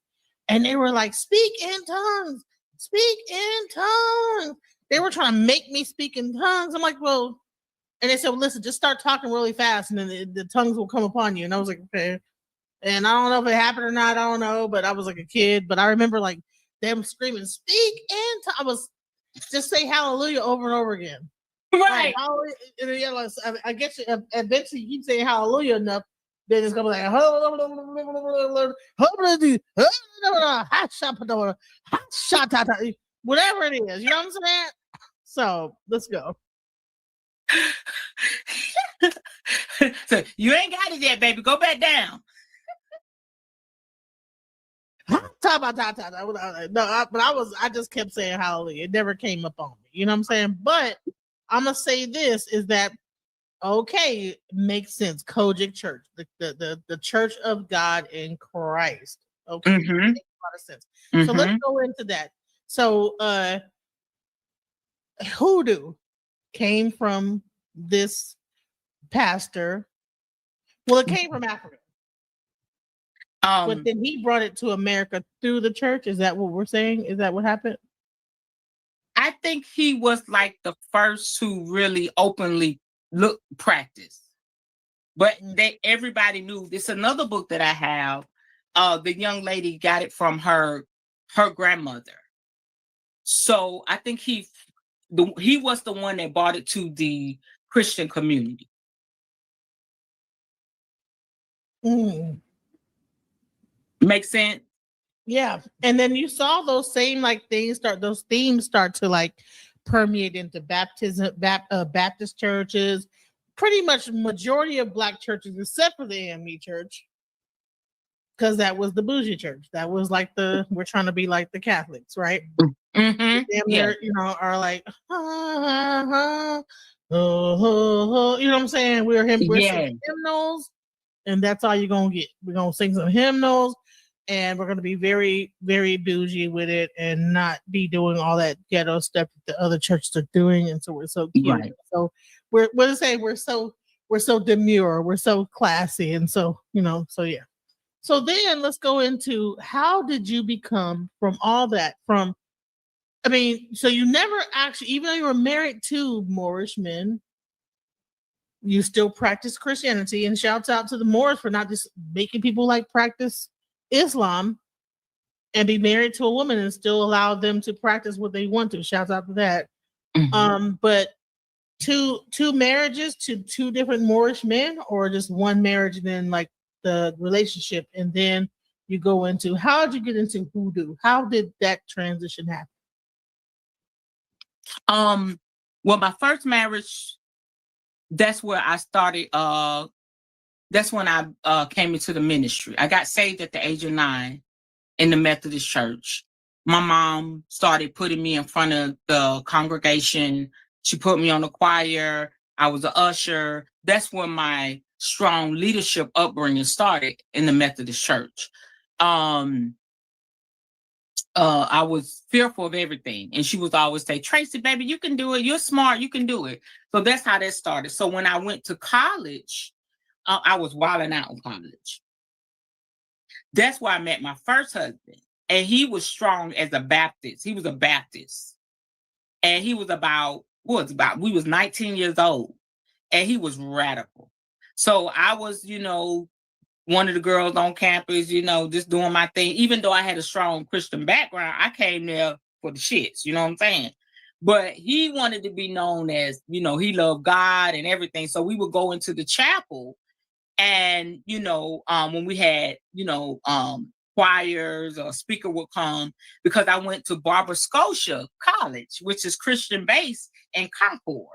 And they were like, speak in tongues, speak in tongues. They were trying to make me speak in tongues. I'm like, well, and they said, well, listen, just start talking really fast and then the tongues will come upon you. And I was like, okay. And I don't know if it happened or not. I don't know, but I was like a kid. But I remember like them screaming, speak in tongues. I was just say hallelujah over and over again. Right. Like, I guess eventually you keep saying hallelujah enough, then it's gonna be like whatever it is, you know what I'm saying? So let's go. So you ain't got it yet, baby. Go back down. No, but I just kept saying hallelujah. It never came up on me. You know what I'm saying? But I'm gonna say this is that okay, makes sense. Kojic Church, the Church of God in Christ. Okay, makes a lot of sense. So let's go into that. So hoodoo came from this pastor. Well, it came from Africa. But then he brought it to America through the church. Is that what we're saying? Is that what happened? I think he was like the first to really openly practice. But everybody knew. It's another book that I have. The young lady got it from her grandmother. So I think he was the one that brought it to the Christian community. Makes sense? Yeah. And then you saw those same like themes start to like permeate into Baptist churches, pretty much majority of Black churches, except for the AME church. Because that was the bougie church. That was like we're trying to be like the Catholics, right? Mm-hmm. Yeah. Are like, you know what I'm saying? We're singing hymnals, and that's all you're gonna get. We're gonna sing some hymnals, and we're gonna be very, very bougie with it, and not be doing all that ghetto stuff that the other churches are doing. And so we're so cute. Right. So we're so demure, we're so classy, and so so yeah. So then let's go into how did you become from all that? So you never actually, even though you were married to Moorish men, you still practice Christianity, and shouts out to the Moors for not just making people like practice Islam and be married to a woman and still allow them to practice what they want to. Shouts out to that. Mm-hmm. But two marriages to two different Moorish men, or just one marriage and then like the relationship, and then you go into how did you get into Hoodoo? How did that transition happen? Well, my first marriage, that's where I started. That's when I came into the ministry. I got saved at the age of 9 in the Methodist church. My mom started putting me in front of the congregation. She put me on the choir. I was an usher. That's when my strong leadership upbringing started in the Methodist church. I was fearful of everything. And she was always say, Tracy, baby, you can do it. You're smart. You can do it. So that's how that started. So when I went to college, I was wilding out in college. That's where I met my first husband. And he was strong as a Baptist. He was a Baptist. And he was we was 19 years old. And he was radical. So I was, one of the girls on campus, just doing my thing. Even though I had a strong Christian background, I came there for the shits, you know what I'm saying? But he wanted to be known as, he loved God and everything. So we would go into the chapel and, when we had, choirs or a speaker would come, because I went to Barbara Scotia College, which is Christian based in Concord.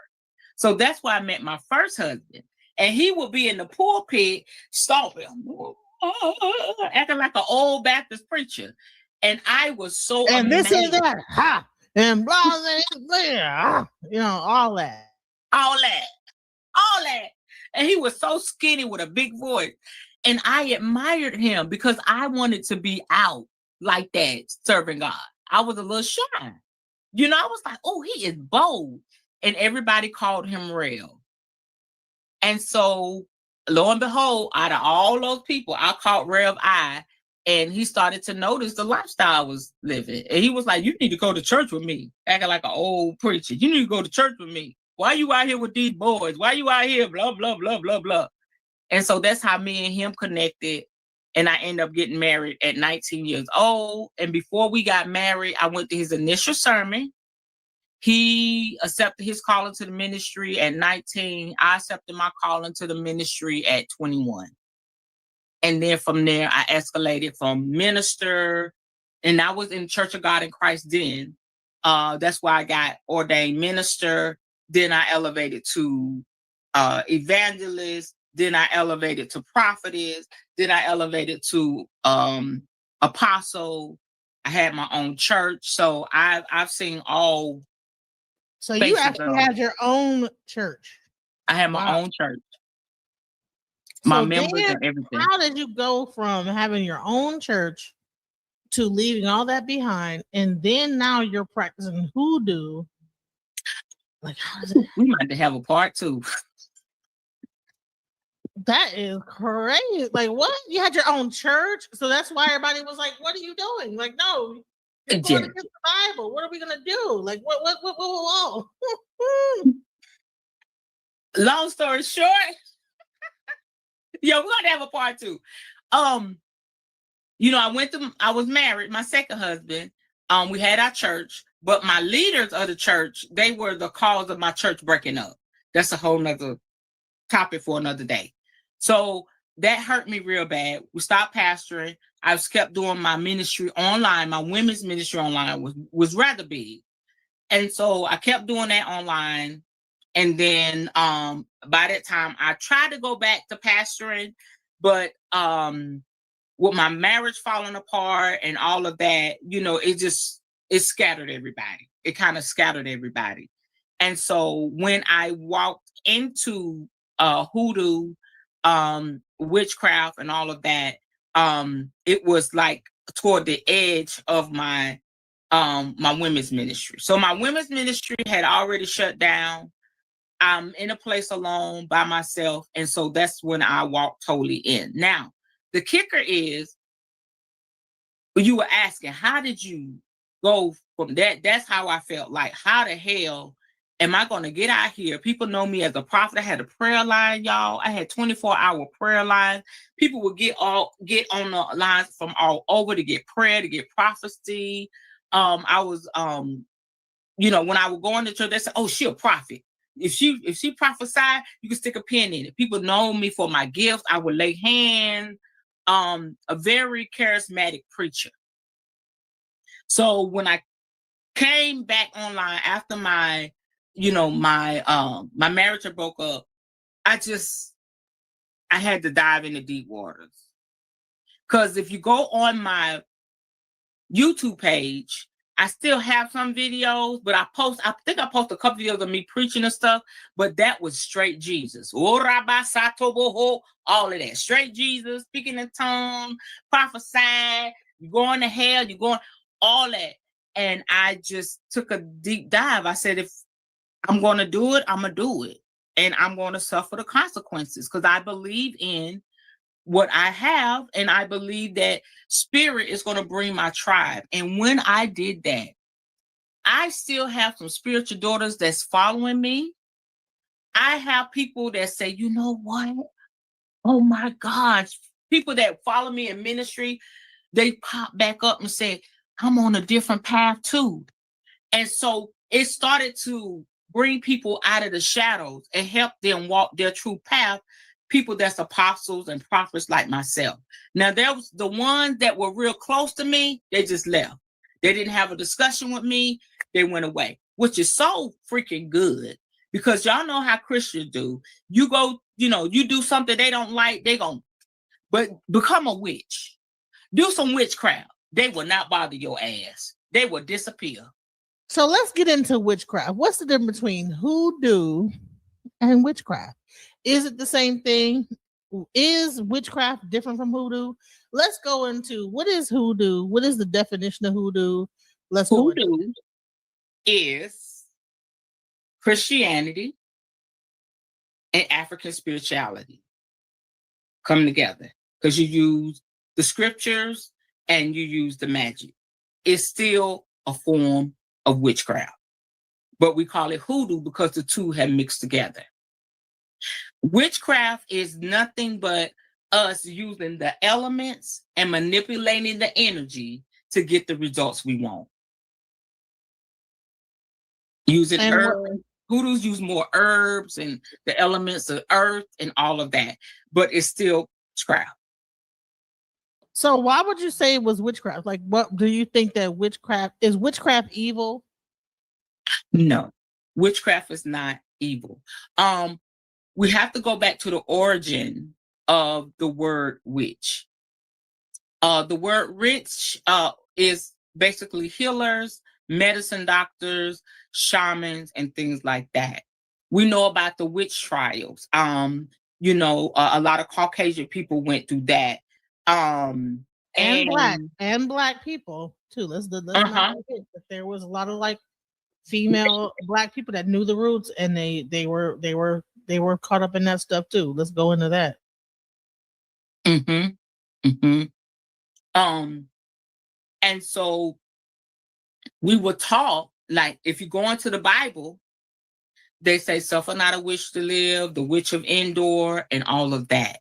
So that's where I met my first husband. And he would be in the pulpit stomping, acting like an old Baptist preacher. And I was so and amazed. This and that, ha, and blah, all that. And he was so skinny with a big voice. And I admired him because I wanted to be out like that, serving God. I was a little shy. I was like, oh, he is bold. And everybody called him Rev. And so, lo and behold, out of all those people, I caught Rev I, and he started to notice the lifestyle I was living. And he was like, you need to go to church with me, acting like an old preacher. You need to go to church with me. Why you out here with these boys? Why you out here? Blah, blah, blah, blah, blah. And so that's how me and him connected. And I ended up getting married at 19 years old. And before we got married, I went to his initial sermon. He accepted his calling to the ministry at 19. I accepted my calling to the ministry at 21. And then from there, I escalated from minister. And I was in Church of God in Christ then. That's why I got ordained minister. Then I elevated to evangelist. Then I elevated to prophetess. Then I elevated to apostle. I had my own church. So I've seen all. So you actually had your own church. I had my own church. My members and everything. How did you go from having your own church to leaving all that behind, and then now you're practicing Hoodoo? Like, how does it? We might have a part 2. That is crazy. Like, what? You had your own church, so that's why everybody was like, "What are you doing?" Like, no, you're going Yeah. against the Bible. What are we gonna do? Like, what? Long story short, yeah, we're gonna have a part two. I was married, my second husband. We had our church, but my leaders of the church, they were the cause of my church breaking up. That's a whole nother topic for another day. So that hurt me real bad. We stopped pastoring. I was kept doing my ministry online. My women's ministry online was rather big. And so I kept doing that online. And then by that time I tried to go back to pastoring, but with my marriage falling apart and all of that, it scattered everybody. It kind of scattered everybody. And so when I walked into Hoodoo, witchcraft and all of that, it was like toward the edge of my women's ministry. So my women's ministry had already shut down. I'm in a place alone by myself. And so that's when I walked totally in. Now, the kicker is, you were asking, how did you go from that? That's how I felt. Like, how the hell am I going to get out here? People know me as a prophet. I had a prayer line, y'all. I had 24-hour prayer lines. People would get on the lines from all over to get prayer, to get prophecy. I was, when I would go into church, they said, "Oh, she a prophet. If she prophesied, you can stick a pin in it." People know me for my gifts. I would lay hands. A very charismatic preacher. So when I came back online after my marriage had broke up, I had to dive into deep waters. Because if you go on my YouTube page, I still have some videos, but I think I post a couple videos of me preaching and stuff, but that was straight Jesus. All of that. Straight Jesus, speaking in tongues, prophesying, you're going to hell, you're going, all that. And I just took a deep dive. I said, if I'm going to do it, I'm going to do it. And I'm going to suffer the consequences, because I believe in what I have, and I believe that spirit is going to bring my tribe. And when I did that, I still have some spiritual daughters that's following me. I have people that say, "You know what? Oh my gosh." People that follow me in ministry, they pop back up and say, "I'm on a different path too." And so it started to bring people out of the shadows and help them walk their true path. People that's apostles and prophets like myself. Now, there was the ones that were real close to me, they just left. They didn't have a discussion with me. They went away, which is so freaking good, because y'all know how Christians do. You go, you do something they don't like, but become a witch. Do some witchcraft. They will not bother your ass. They will disappear. So let's get into witchcraft. What's the difference between hoodoo and witchcraft? Is it the same thing? Is witchcraft different from hoodoo? Let's go into, what is hoodoo? What is the definition of hoodoo? Let's go into Hoodoo is Christianity and African spirituality come together, because you use the scriptures and you use the magic. It's still a form of witchcraft, but we call it hoodoo because the two have mixed together. Witchcraft is nothing but us using the elements and manipulating the energy to get the results we want. Using herbs. Hoodoos use more herbs and the elements of earth and all of that, but it's still witchcraft. So why would you say it was witchcraft? Like, what do you think that is witchcraft evil? No, witchcraft is not evil. We have to go back to the origin of the word witch. The word witch is basically healers, medicine doctors, shamans, and things like that. We know about the witch trials. A lot of Caucasian people went through that. And black people too. Let's not forget that there was a lot of like female black people that knew the roots, and they were caught up in that stuff too. Let's go into that. Mm-hmm. Mm-hmm. And so we were taught, like, if you go into the Bible, they say, suffer not a witch to live, the witch of Endor, and all of that.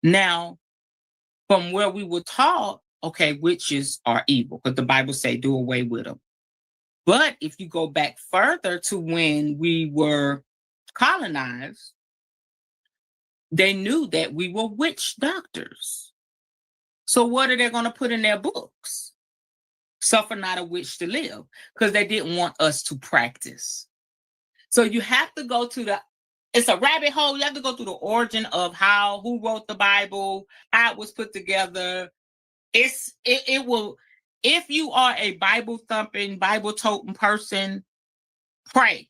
Now, from where we were taught, okay, witches are evil, because the Bible say do away with them. But if you go back further to when we were colonized, they knew that we were witch doctors. So what are they going to put in their books? Suffer not a witch to live, because they didn't want us to practice. So you have to go to it's a rabbit hole. You have to go through the origin of who wrote the Bible, how it was put together. It will, if you are a Bible thumping, Bible toting person, pray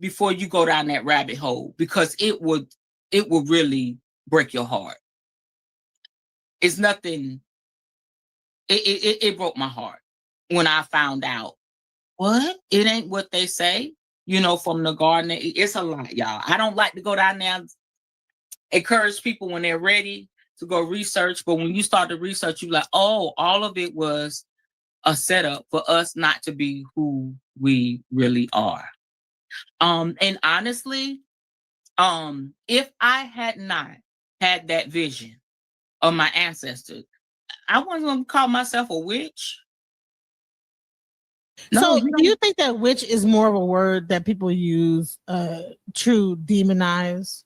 before you go down that rabbit hole, because it will really break your heart. It's nothing. It broke my heart when I found out what it ain't what they say. From the garden, it's a lot, y'all. I don't like to go down there. Encourage people when they're ready to go research, but when you start to research, you're like, oh, all of it was a setup for us not to be who we really are. And honestly, if I had not had that vision of my ancestors, I wasn't going to call myself a witch. No, so do you think that witch is more of a word that people use to demonize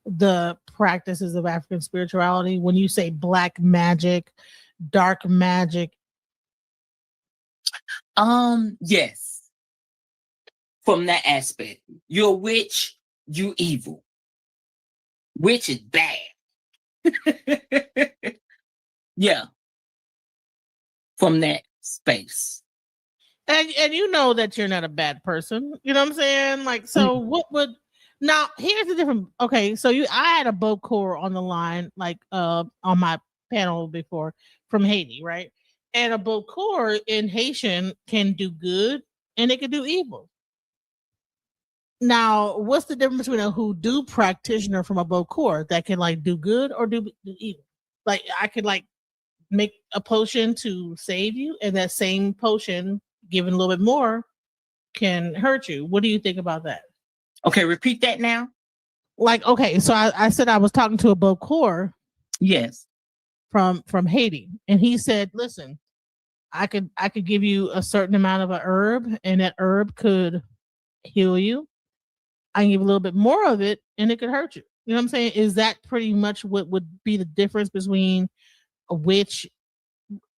the practices of African spirituality? When you say black magic, dark magic? Yes. From that aspect. You're a witch, you evil. Witch is bad. Yeah. From that space. And you know that you're not a bad person. You know what I'm saying? Like, so what would now here's the different okay, so I had a Bokor on the line, like on my panel before from Haiti, right? And a Bokor in Haitian can do good and it can do evil. Now, what's the difference between a Hoodoo practitioner from a Bokor that can like do good or do evil? Like I could like make a potion to save you, and that same potion, given a little bit more, can hurt you. What do you think about that? Okay, repeat that now. Like, okay, so I said I was talking to a Bokor. Yes. From Haiti, and he said, "Listen, I could give you a certain amount of a herb, and that herb could heal you. I can give a little bit more of it, and it could hurt you." You know what I'm saying? Is that pretty much what would be the difference between a witch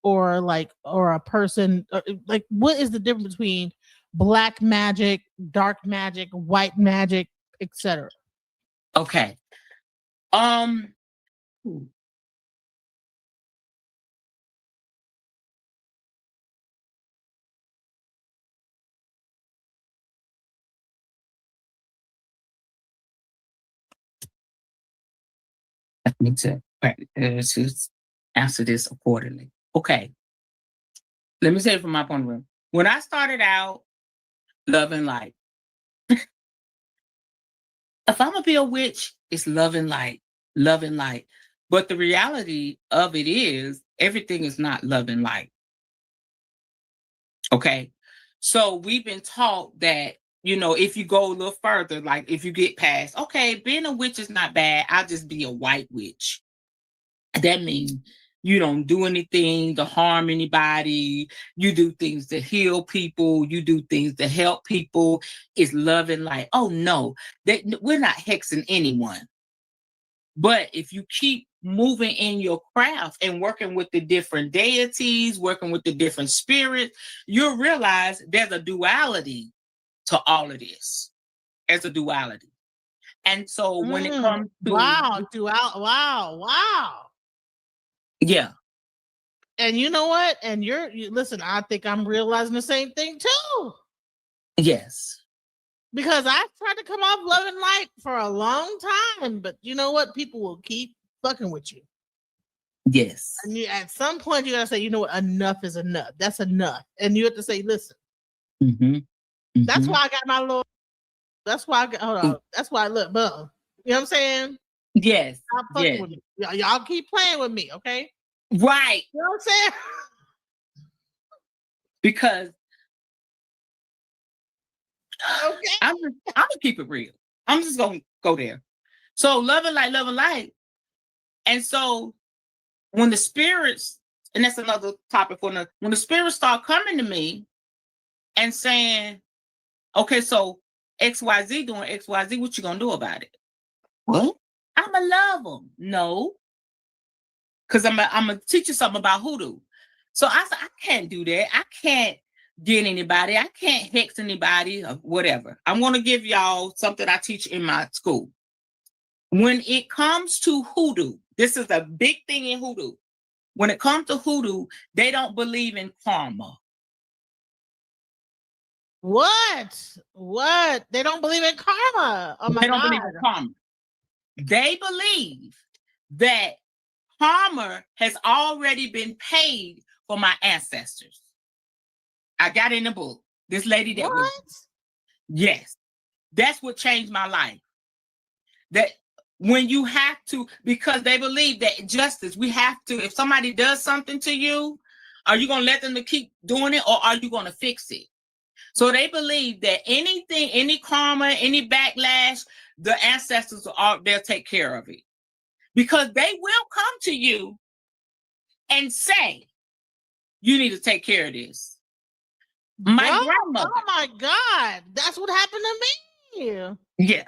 or a person? Like, what is the difference between black magic, dark magic, white magic, etc.? Okay. I need to answer this accordingly. Okay. Let me say it from my point of view. When I started out loving light, if I'm gonna be a witch, it's loving light, loving light. But the reality of it is, everything is not love and light. Okay. So we've been taught that, if you go a little further, like if you get past, okay, being a witch is not bad, I'll just be a white witch. That means you don't do anything to harm anybody. You do things to heal people. You do things to help people. It's love and light. Oh, no, we're not hexing anyone. But if you keep moving in your craft and working with the different deities, working with the different spirits, you'll realize there's a duality to all of this. There's a duality. And so when it comes to wow. Yeah. And you know what? And you listen, I think I'm realizing the same thing too. Yes. Because I tried to come off love and light for a long time, but you know what? People will keep fucking with you. Yes. And at some point, you gotta say, you know what? Enough is enough. That's enough. And you have to say, listen. Mm-hmm. Mm-hmm. That's why I got my little. That's why I got. Hold on. That's why I look, bum. You know what I'm saying? Yes. Stop fucking with me. Y'all keep playing with me, okay? Right. You know what I'm saying? Because Okay. I'm gonna keep it real. I'm just gonna go there. So love and light. And so when the spirits, and that's another topic for another, when the spirits start coming to me and saying, okay, so XYZ doing XYZ, what you gonna do about it? What? I'ma love them. No. Because I'm gonna teach you something about hoodoo. So I said, I can't do that. I can't get anybody. I can't hex anybody or whatever. I'm gonna give y'all something I teach in my school. When it comes to hoodoo, this is a big thing in hoodoo. When it comes to hoodoo, they don't believe in karma. What? What? They don't believe in karma. Oh my They don't God. believe in karma. They believe that karma has already been paid for my ancestors. I got in the book. This lady that was, yes, that's what changed my life. That when you have to, because they believe that justice, we have to, if somebody does something to you, are you going to let them to keep doing it, or are you going to fix it? So they believe that anything, any karma, any backlash, the ancestors are, they'll take care of it. Because they will come to you and say, you need to take care of this. My grandmother. Oh my God. That's what happened to me. Yeah.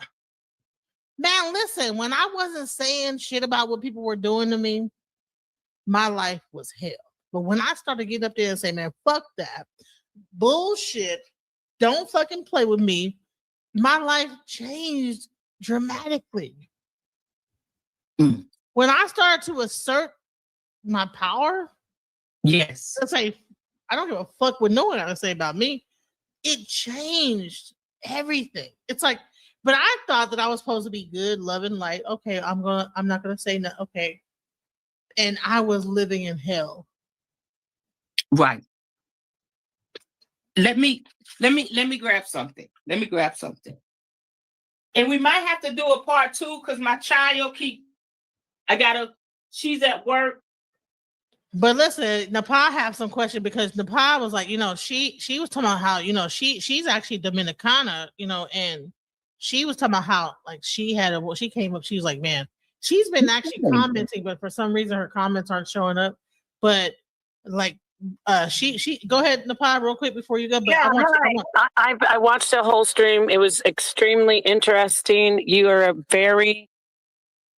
Man, listen, when I wasn't saying shit about what people were doing to me, my life was hell. But when I started getting up there and saying, man, fuck that bullshit, don't fucking play with me, my life changed dramatically. Mm. When I started to assert my power, yes, let's say, I don't give a fuck what no one got to say about me, it changed everything. It's like, but I thought that I was supposed to be good, love, and light. Okay, I'm not gonna say no. Okay, and I was living in hell. right. Let me grab something. Let me grab something. And we might have to do a part 2 because my child she's at work. But listen, Nepal have some question because Nepal was like, she was talking about how, she's actually Dominicana, and she was talking about how like she came up, she was like, man, she's been actually commenting, but for some reason her comments aren't showing up. But like she go ahead, Nepal, real quick before you go. But yeah, I watched the whole stream. It was extremely interesting. You are a very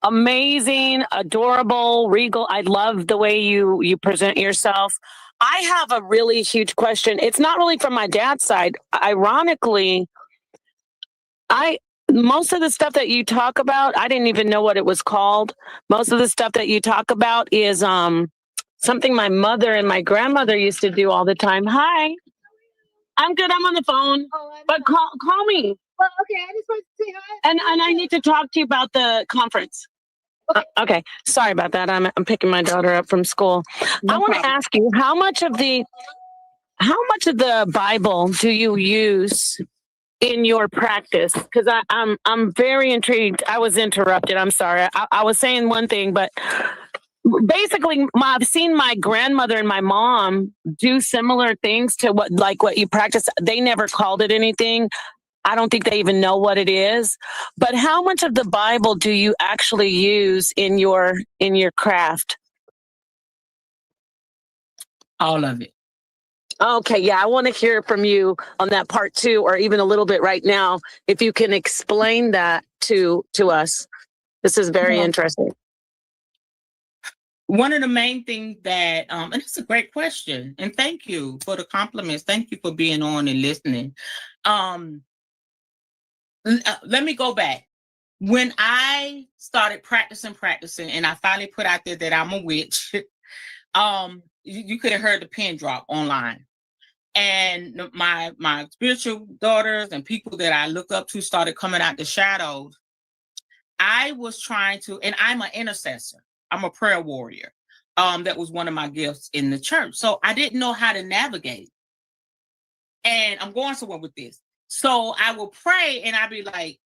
amazing, adorable, regal. I love the way you present yourself. I have a really huge question. It's not really from my dad's side. Ironically, most of the stuff that you talk about, I didn't even know what it was called. Most of the stuff that you talk about is something my mother and my grandmother used to do all the time. Hi. I'm good. I'm on the phone. But call me. Well, okay, I just wanted to say hi. And I need to talk to you about the conference. Okay. Sorry about that. I'm picking my daughter up from school. I want to ask you, how much of the Bible do you use in your practice? Because I'm very intrigued. I was interrupted. I'm sorry. I was saying one thing, but basically I've seen my grandmother and my mom do similar things to what you practice. They never called it anything. I don't think they even know what it is. But how much of the Bible do you actually use in your craft? All of it. Okay, yeah, I want to hear from you on that part 2, or even a little bit right now, if you can explain that to us. This is very interesting. One of the main things that, and it's a great question, and thank you for the compliments. Thank you for being on and listening. Let me go back. When I started practicing, and I finally put out there that I'm a witch, you could have heard the pin drop online. And my spiritual daughters and people that I look up to started coming out the shadows. I was trying to, and I'm an intercessor. I'm a prayer warrior. That was one of my gifts in the church. So I didn't know how to navigate. And I'm going somewhere with this. So I will pray and I'll be like,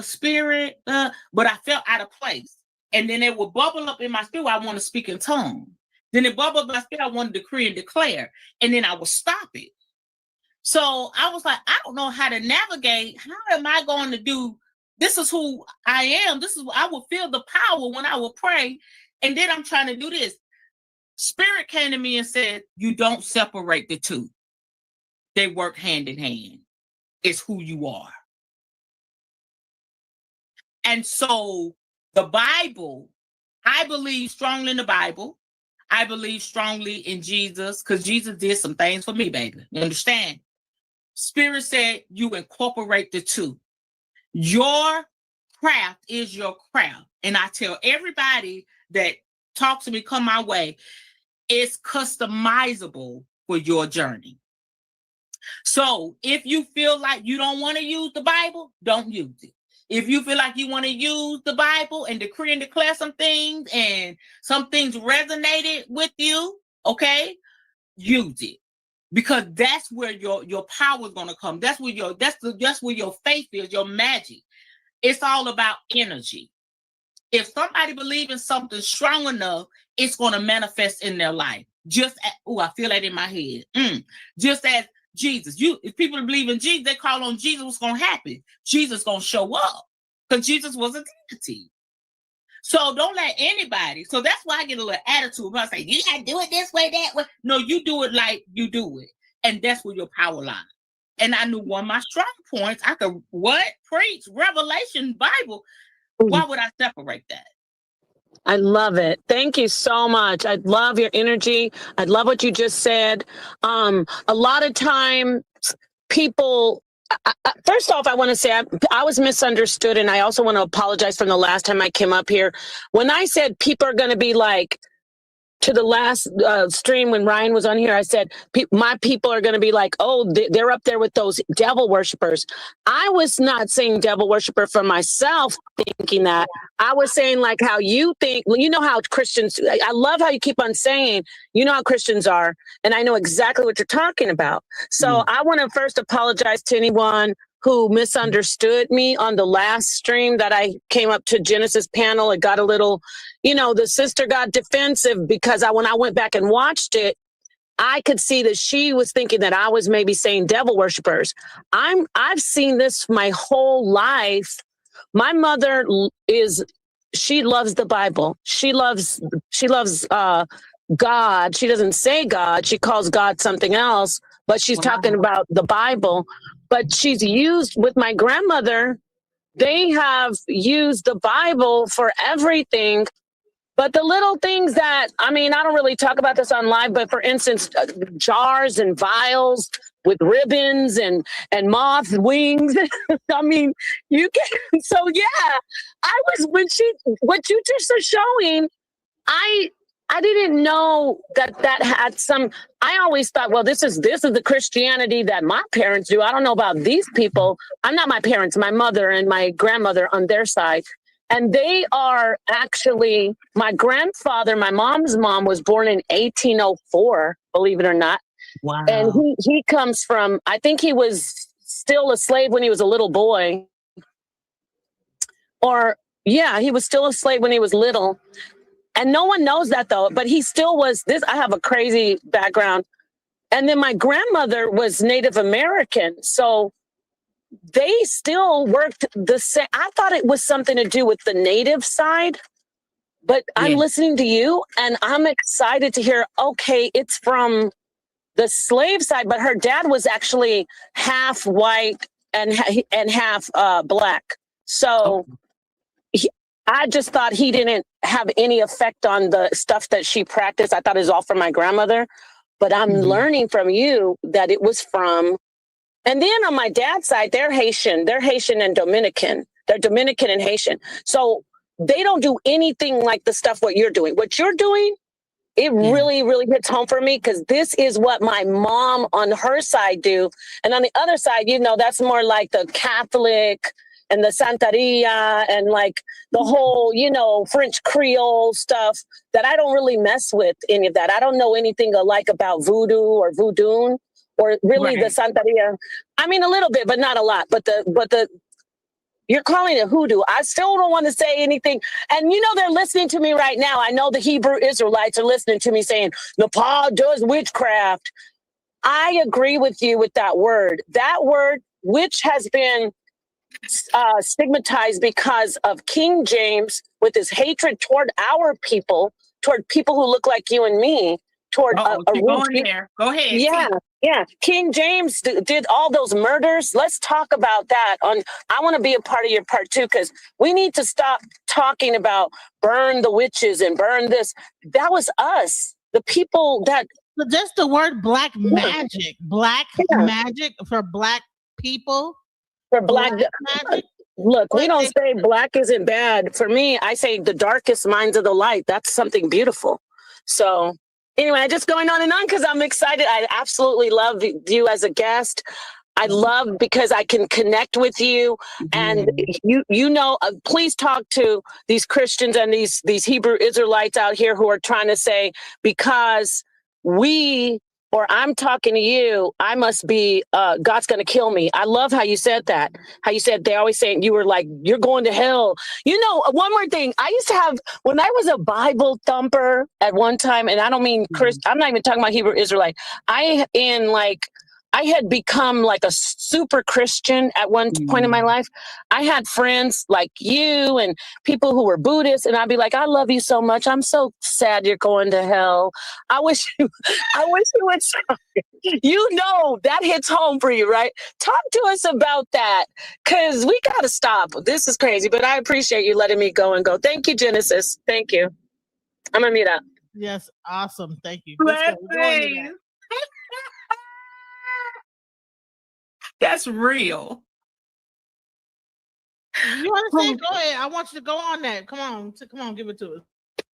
spirit, but I felt out of place. And then it would bubble up in my spirit. I want to speak in tongues. Then it bubbled up in my spirit. I want to decree and declare. And then I would stop it. So I was like, I don't know how to navigate. How am I going to do? This is who I am. This is I will feel the power when I will pray. And then I'm trying to do this. Spirit came to me and said, you don't separate the two. They work hand in hand. It's who you are. And so the Bible, I believe strongly in the Bible. I believe strongly in Jesus because Jesus did some things for me, baby. You understand? Spirit said you incorporate the two. Your craft is your craft. And I tell everybody that talks to me, come my way, it's customizable for your journey. So if you feel like you don't want to use the Bible, don't use it. If you feel like you want to use the Bible and decree and declare some things and some things resonated with you, okay, use it. Because that's where your power is going to come. That's where your faith is, your magic. It's all about energy. If somebody believes in something strong enough, it's going to manifest in their life. I feel that in my head. Just as Jesus, if people believe in Jesus, they call on Jesus, what's going to happen? Jesus going to show up because Jesus was a deity. So don't let anybody. So that's why I get a little attitude. I say, you got to do it this way, that way. No, you do it like you do it. And that's where your power lies. And I knew one of my strong points. I could preach, Revelation, Bible. Why would I separate that? I love it. Thank you so much. I love your energy. I love what you just said. A lot of time people, first off, I want to say I was misunderstood. And I also want to apologize from the last time I came up here. When I said people are going to be like, to the last stream when Ryan was on here, I said, my people are going to be like, oh, they're up there with those devil worshipers. I was not saying devil worshiper for myself thinking that. I was saying like how you think, well, you know how Christians, I love how you keep on saying, you know how Christians are, and I know exactly what you're talking about. So I want to first apologize to anyone who misunderstood me on the last stream that I came up to Genesis panel. It got a little, the sister got defensive because when I went back and watched it, I could see that she was thinking that I was maybe saying devil worshipers. I've seen this my whole life. My mother she loves the Bible. She loves God. She doesn't say God. She calls God something else, but she's talking about the Bible. But she's used with my grandmother. They have used the Bible for everything. But the little things that, I don't really talk about this on live, but for instance, jars and vials with ribbons and moth wings. You can, so yeah, what you just are showing, I didn't know that had some. I always thought, well, this is the Christianity that my parents do. I don't know about these people. I'm not my parents, my mother and my grandmother on their side. And they are actually, my grandfather, my mom's mom was born in 1804, believe it or not. Wow. And he comes from, I think he was still a slave when he was a little boy. He was still a slave when he was little. And no one knows that though, but he still was this. I have a crazy background. And then my grandmother was Native American. So they still worked the same. I thought it was something to do with the native side, but I'm listening to you and I'm excited to hear, okay, it's from the slave side, but her dad was actually half white and half black. So I just thought he didn't have any effect on the stuff that she practiced. I thought it was all from my grandmother, but I'm learning from you that it was from. And then on my dad's side, they're Haitian and Dominican. They're Dominican and Haitian. So they don't do anything like the stuff what you're doing. What you're doing, it really, really hits home for me because this is what my mom on her side do. And on the other side, that's more like the Catholic and the Santeria and like the whole, French Creole stuff that I don't really mess with any of that. I don't know anything alike about voodoo or voodoo or really the Santeria. A little bit, but not a lot. But You're calling it hoodoo. I still don't want to say anything. And you know, they're listening to me right now. I know the Hebrew Israelites are listening to me saying, Nepal does witchcraft. I agree with you with that word. That word, which has been stigmatized because of King James with his hatred toward our people, toward people who look like you and me, toward keep going there. Go ahead. Yeah, yeah. King James did all those murders. Let's talk about that. I want to be a part of your part too, because we need to stop talking about burn the witches and burn this. That was us, the people that. But just the word black magic, magic for black people. For black magic. Look, we don't say black isn't bad. For me, I say the darkest minds of the light. That's something beautiful. So anyway, just going on and on because I'm excited. I absolutely love you as a guest. I love because I can connect with you, and you know. Please talk to these Christians and these Hebrew Israelites out here who are trying to say because I'm talking to you, I must be, God's going to kill me. I love how you said that. How you said, they always saying you were like, you're going to hell. You know, one more thing. I used to have, when I was a Bible thumper at one time, and I don't mean I'm not even talking about Hebrew Israelite. I had become like a super Christian at one point in my life. I had friends like you and people who were Buddhists, and I'd be like, I love you so much. I'm so sad you're going to hell. I wish you would stop. You know, that hits home for you, right? Talk to us about that, because we got to stop. This is crazy, but I appreciate you letting me go and go. Thank you, Genesis. Thank you. I'm going to mute up. Yes, awesome. Thank you. That's real. You want to say? Go ahead. I want you to go on that. Come on, give it to us.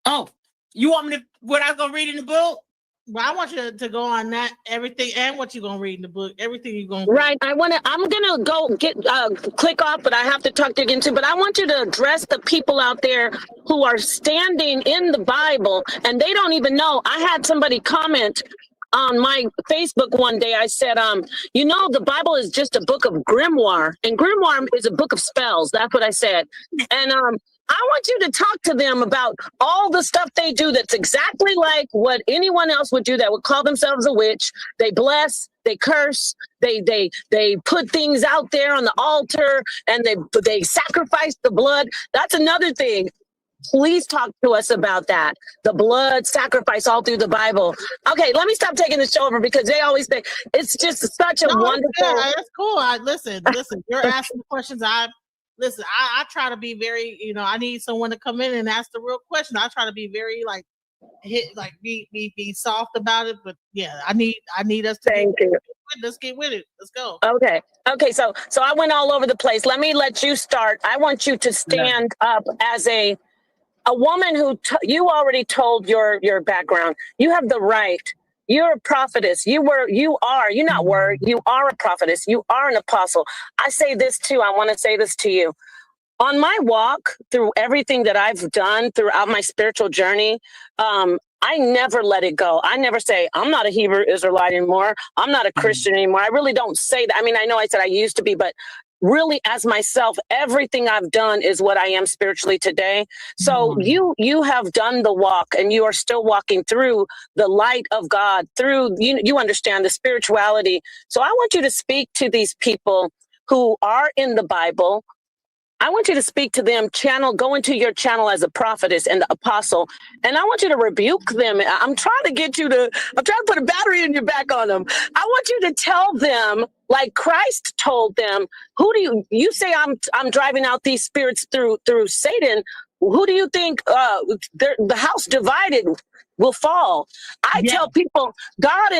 Oh, you want me to? What I was gonna read in the book? Well, I want you to go on that, everything, and what you're gonna read in the book. Everything you're gonna read. I'm gonna go get click off, but I have to talk to you again too. But I want you to address the people out there who are standing in the Bible and they don't even know. I had somebody comment on my Facebook one day. I said, you know, the Bible is just a book of grimoire, and grimoire is a book of spells. That's what I said. And I want you to talk to them about all the stuff they do that's exactly like what anyone else would do that would call themselves a witch. They bless, they curse, they put things out there on the altar, and they sacrifice the blood. That's another thing. Please talk to us about that. The blood sacrifice all through the Bible. Okay, let me stop taking the show over because they always think it's just such a wonderful. That's cool. Listen. You're asking questions. I try to be very. You know, I need someone to come in and ask the real question. I try to be very be soft about it. But yeah, I need us to. Thank you. Let's get with it. Let's go. Okay. So I went all over the place. Let me let you start. I want you to stand up as a woman who you already told your background. You have the right. You're a prophetess. You are a prophetess. You are an apostle. I say this too. I want to say this to you. On my walk through everything that I've done throughout my spiritual journey, I never let it go. I never say, I'm not a Hebrew Israelite anymore. I'm not a Christian anymore. I really don't say that. I mean, I know I said I used to be, but really as myself, everything I've done is what I am spiritually today. So you have done the walk, and you are still walking through the light of God, through, you understand the spirituality. So I want you to speak to these people who are in the Bible. I want you to speak to them, go into your channel as a prophetess and the apostle, and I want you to rebuke them. I'm trying to put a battery in your back on them. I want you to tell them, like Christ told them, you say I'm driving out these spirits through Satan. Who do you think the house divided will fall? I tell people, God.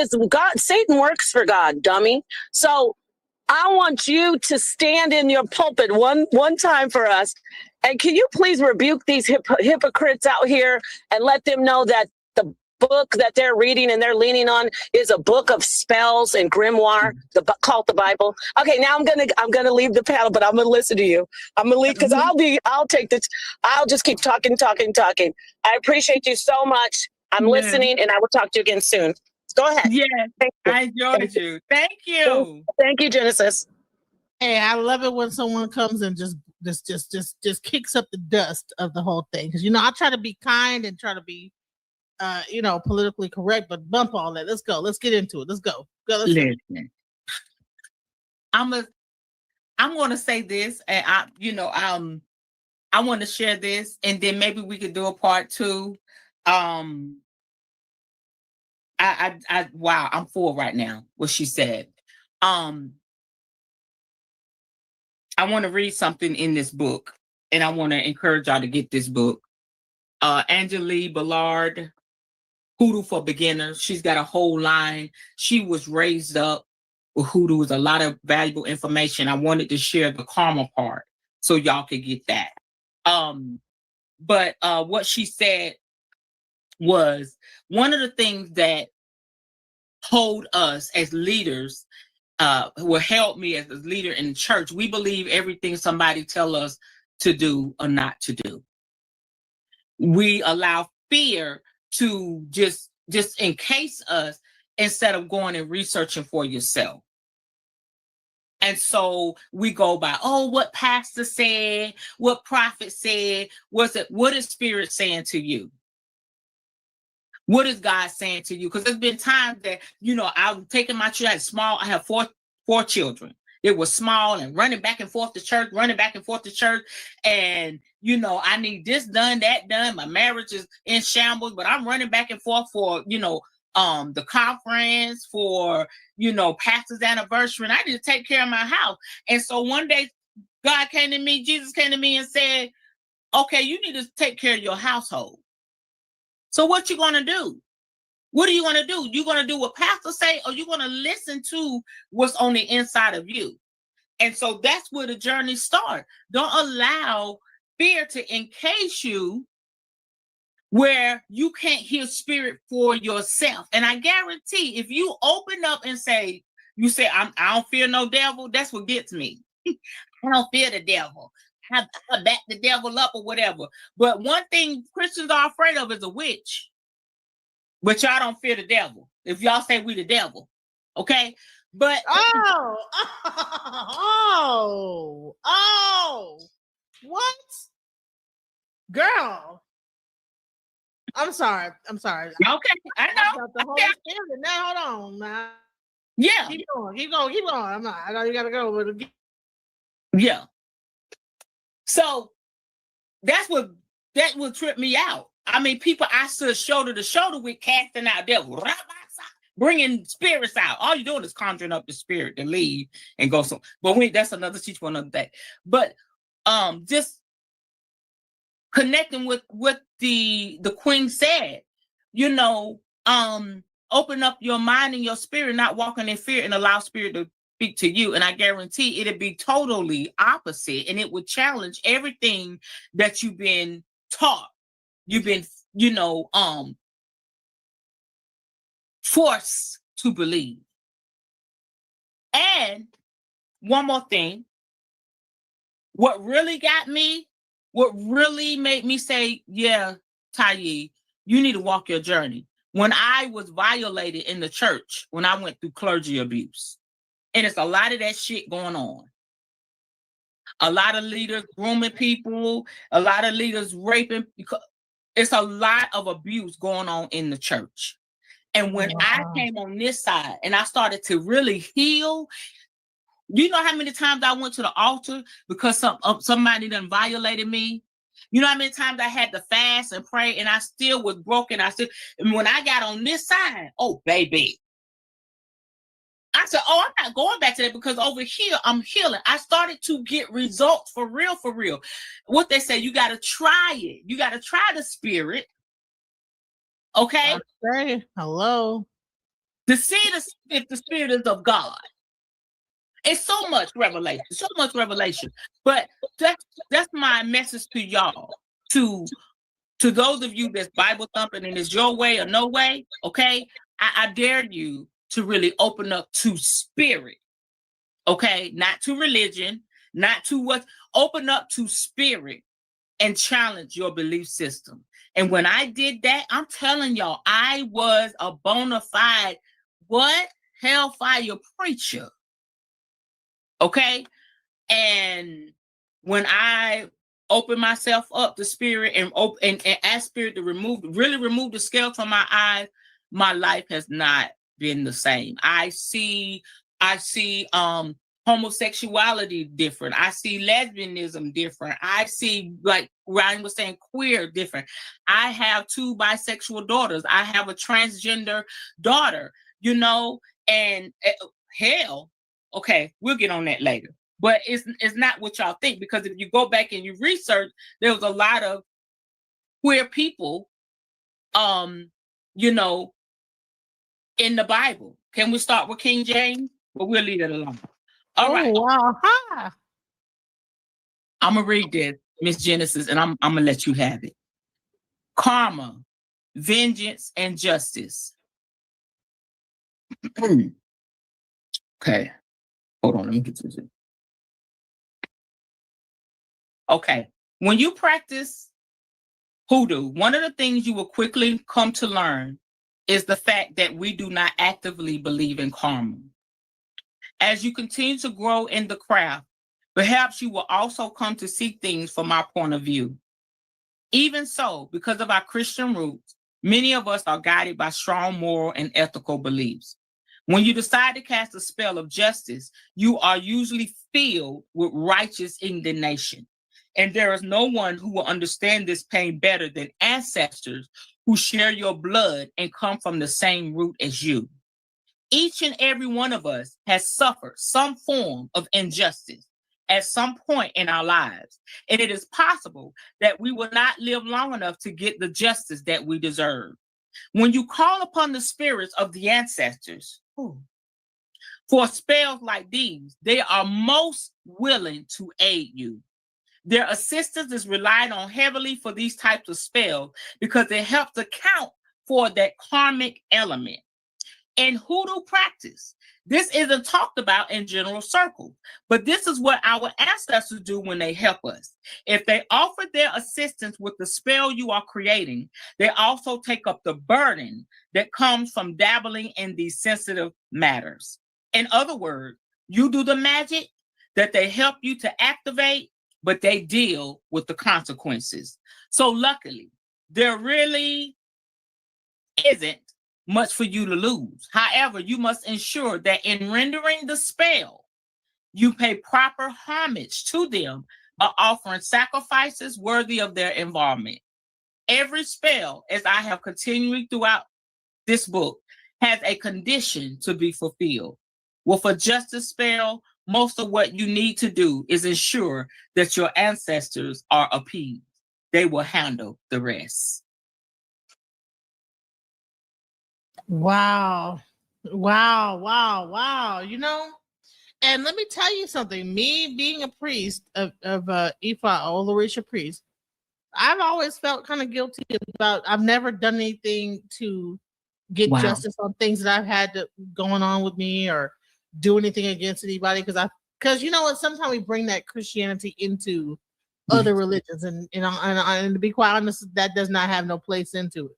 Satan works for God, dummy. So I want you to stand in your pulpit one time for us. And can you please rebuke these hypocrites out here and let them know that the book that they're reading and they're leaning on is a book of spells and grimoire, called the Bible. Okay, now I'm gonna leave the panel, but I'm gonna listen to you. I'm gonna leave because I'll take this. I'll just keep talking. I appreciate you so much. I'm listening, and I will talk to you again soon. Go ahead. Yeah, I enjoyed you. Thank you. Thank you, Genesis. Hey, I love it when someone comes and just just kicks up the dust of the whole thing. Because I try to be kind and try to be politically correct, but bump all that. Let's go. Let's get into it. Let's go. Let's listen. I'm going to say this, and I want to share this, and then maybe we could do a part 2. Wow, I'm full right now. What she said. I want to read something in this book, and I want to encourage y'all to get this book. Angela Ballard, Hoodoo for Beginners. She's got a whole line. She was raised up with Hoodoo with a lot of valuable information. I wanted to share the karma part so y'all could get that. But what she said was one of the things that hold us as leaders, will help me as a leader in the church. We believe everything somebody tell us to do or not to do. We allow fear to just encase us instead of going and researching for yourself. And so we go by, what pastor said, what prophet said, what is spirit saying to you? What is God saying to you? Because there's been times that, I'm taking my children small. I have four children. They were small and running back and forth to church. And, I need this done, that done. My marriage is in shambles, but I'm running back and forth for, the conference, for, pastor's anniversary. And I need to take care of my house. And so one day Jesus came to me and said, okay, you need to take care of your household. So what you going to do? What are you going to do? You going to do what pastor say, or you going to listen to what's on the inside of you? And so that's where the journey starts. Don't allow fear to encase you where you can't hear spirit for yourself. And I guarantee if you open up and say, I don't fear no devil, that's what gets me. I don't fear the devil. I back the devil up or whatever. But one thing Christians are afraid of is a witch. But y'all don't fear the devil. If y'all say we the devil, okay? But what? Girl. I'm sorry. Okay, I know. The Holy Spirit. Now hold on, man. Yeah. Keep going. I know you gotta go. Yeah. So that would trip me out. I mean, people I stood shoulder to shoulder with, casting out devils, bringing spirits out. All you're doing is conjuring up the spirit to leave and go. So, but that's another teach for another day. But just connecting with what the queen said, open up your mind and your spirit, not walking in fear, and allow spirit to speak to you. And I guarantee it'd be totally opposite, and it would challenge everything that you've been taught. You've been, forced to believe. And one more thing, what really made me say, yeah, Tayi, you need to walk your journey. When I was violated in the church, when I went through clergy abuse, and it's a lot of that shit going on. A lot of leaders grooming people, a lot of leaders raping. It's a lot of abuse going on in the church. And when I came on this side and I started to really heal, you know how many times I went to the altar because somebody done violated me? You know how many times I had to fast and pray and I still was broken? And when I got on this side, oh, baby. I said, I'm not going back to that, because over here, I'm healing. I started to get results for real. What they say, you got to try it. You got to try the spirit. Okay? Hello. To see if the spirit is of God. It's so much revelation. But that's my message to y'all. To those of you that's Bible thumping and it's your way or no way, okay? I dare you to really open up to spirit, okay? Not to religion, not to what, open up to spirit and challenge your belief system. And when I did that, I'm telling y'all, I was a bona fide, hellfire preacher, okay? And when I open myself up to spirit and ask spirit to really remove the scale from my eyes, my life has not been the same. I see homosexuality different. I see lesbianism different. I see, like Ryan was saying, queer different. I have 2 bisexual daughters. I have a transgender daughter, and hell, okay, we'll get on that later. But it's not what y'all think, because if you go back and you research, there was a lot of queer people, in the Bible. Can we start with King James? But we'll leave it alone. All right. Wow. Huh. I'm gonna read this, Miss Genesis, and I'm gonna let you have it. Karma, vengeance, and justice. Okay. Hold on, let me get this in. Okay. When you practice hoodoo, one of the things you will quickly come to learn is the fact that we do not actively believe in karma. As you continue to grow in the craft, perhaps you will also come to see things from our point of view. Even so, because of our Christian roots, many of us are guided by strong moral and ethical beliefs. When you decide to cast a spell of justice, you are usually filled with righteous indignation. And there is no one who will understand this pain better than ancestors who share your blood and come from the same root as you. Each and every one of us has suffered some form of injustice at some point in our lives. And it is possible that we will not live long enough to get the justice that we deserve. When you call upon the spirits of the ancestors for spells like these, they are most willing to aid you. Their assistance is relied on heavily for these types of spells because it helps account for that karmic element. In hoodoo practice, this isn't talked about in general circles, but this is what our ancestors do when they help us. If they offer their assistance with the spell you are creating, they also take up the burden that comes from dabbling in these sensitive matters. In other words, you do the magic that they help you to activate, but they deal with the consequences. So luckily, there really isn't much for you to lose. However, you must ensure that in rendering the spell, you pay proper homage to them by offering sacrifices worthy of their involvement. Every spell, as I have continued throughout this book, has a condition to be fulfilled. With a justice spell, most of what you need to do is ensure that your ancestors are appeased. They will handle the rest. Wow. And let me tell you something. Me being a priest of Ifa, Olorisha priest, I've always felt kind of guilty about. I've never done anything to get justice on things that I've had going on with me or do anything against anybody because you know what? Sometimes we bring that Christianity into other religions, and to be quite honest, that does not have no place into it.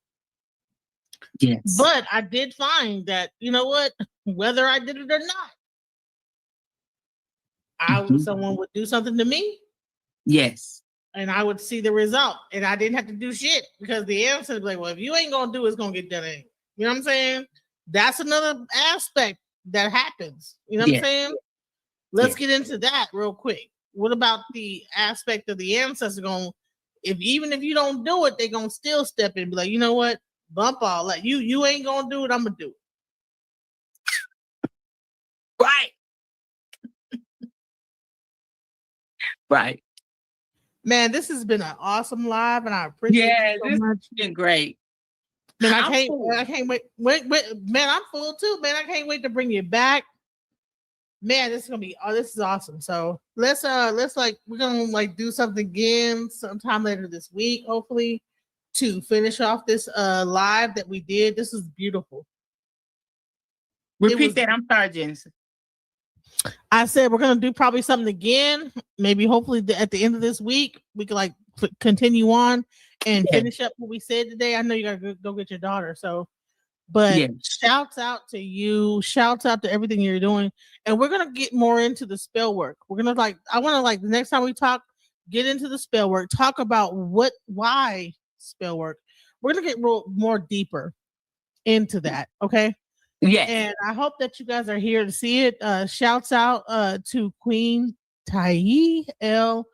Yes. But I did find that, you know what, whether I did it or not, someone would do something to me. Yes. And I would see the result. And I didn't have to do shit because the answer is like, well, if you ain't going to do it, it's going to get done anyway. You know what I'm saying? That's another aspect that happens. You know what I'm saying? Let's get into that real quick. What about the aspect of the ancestors even if you don't do it, they're going to still step in and be like, you know what? Bump all like you ain't gonna do it, I'm gonna do it. Right. Right. Man, this has been an awesome live, and I appreciate you so much. It's been great. Man, I can't wait. Man, I'm full too, man. I can't wait to bring you back. Man, this is awesome. So let's we're gonna do something again sometime later this week, hopefully, to finish off this live that we did. This is beautiful. Repeat that. I'm sorry, Jensen. I said we're gonna do probably something again. Maybe hopefully at the end of this week we can continue on and finish up what we said today. I know you gotta go get your daughter, so but shouts out to you, shouts out to everything you're doing, and we're gonna get more into the spell work. We're gonna I want to the next time we talk, get into the spell work, talk about why spell work. We're gonna get more deeper into that, okay? Yes. And I hope that you guys are here to see it. Shouts out to Queen Tai L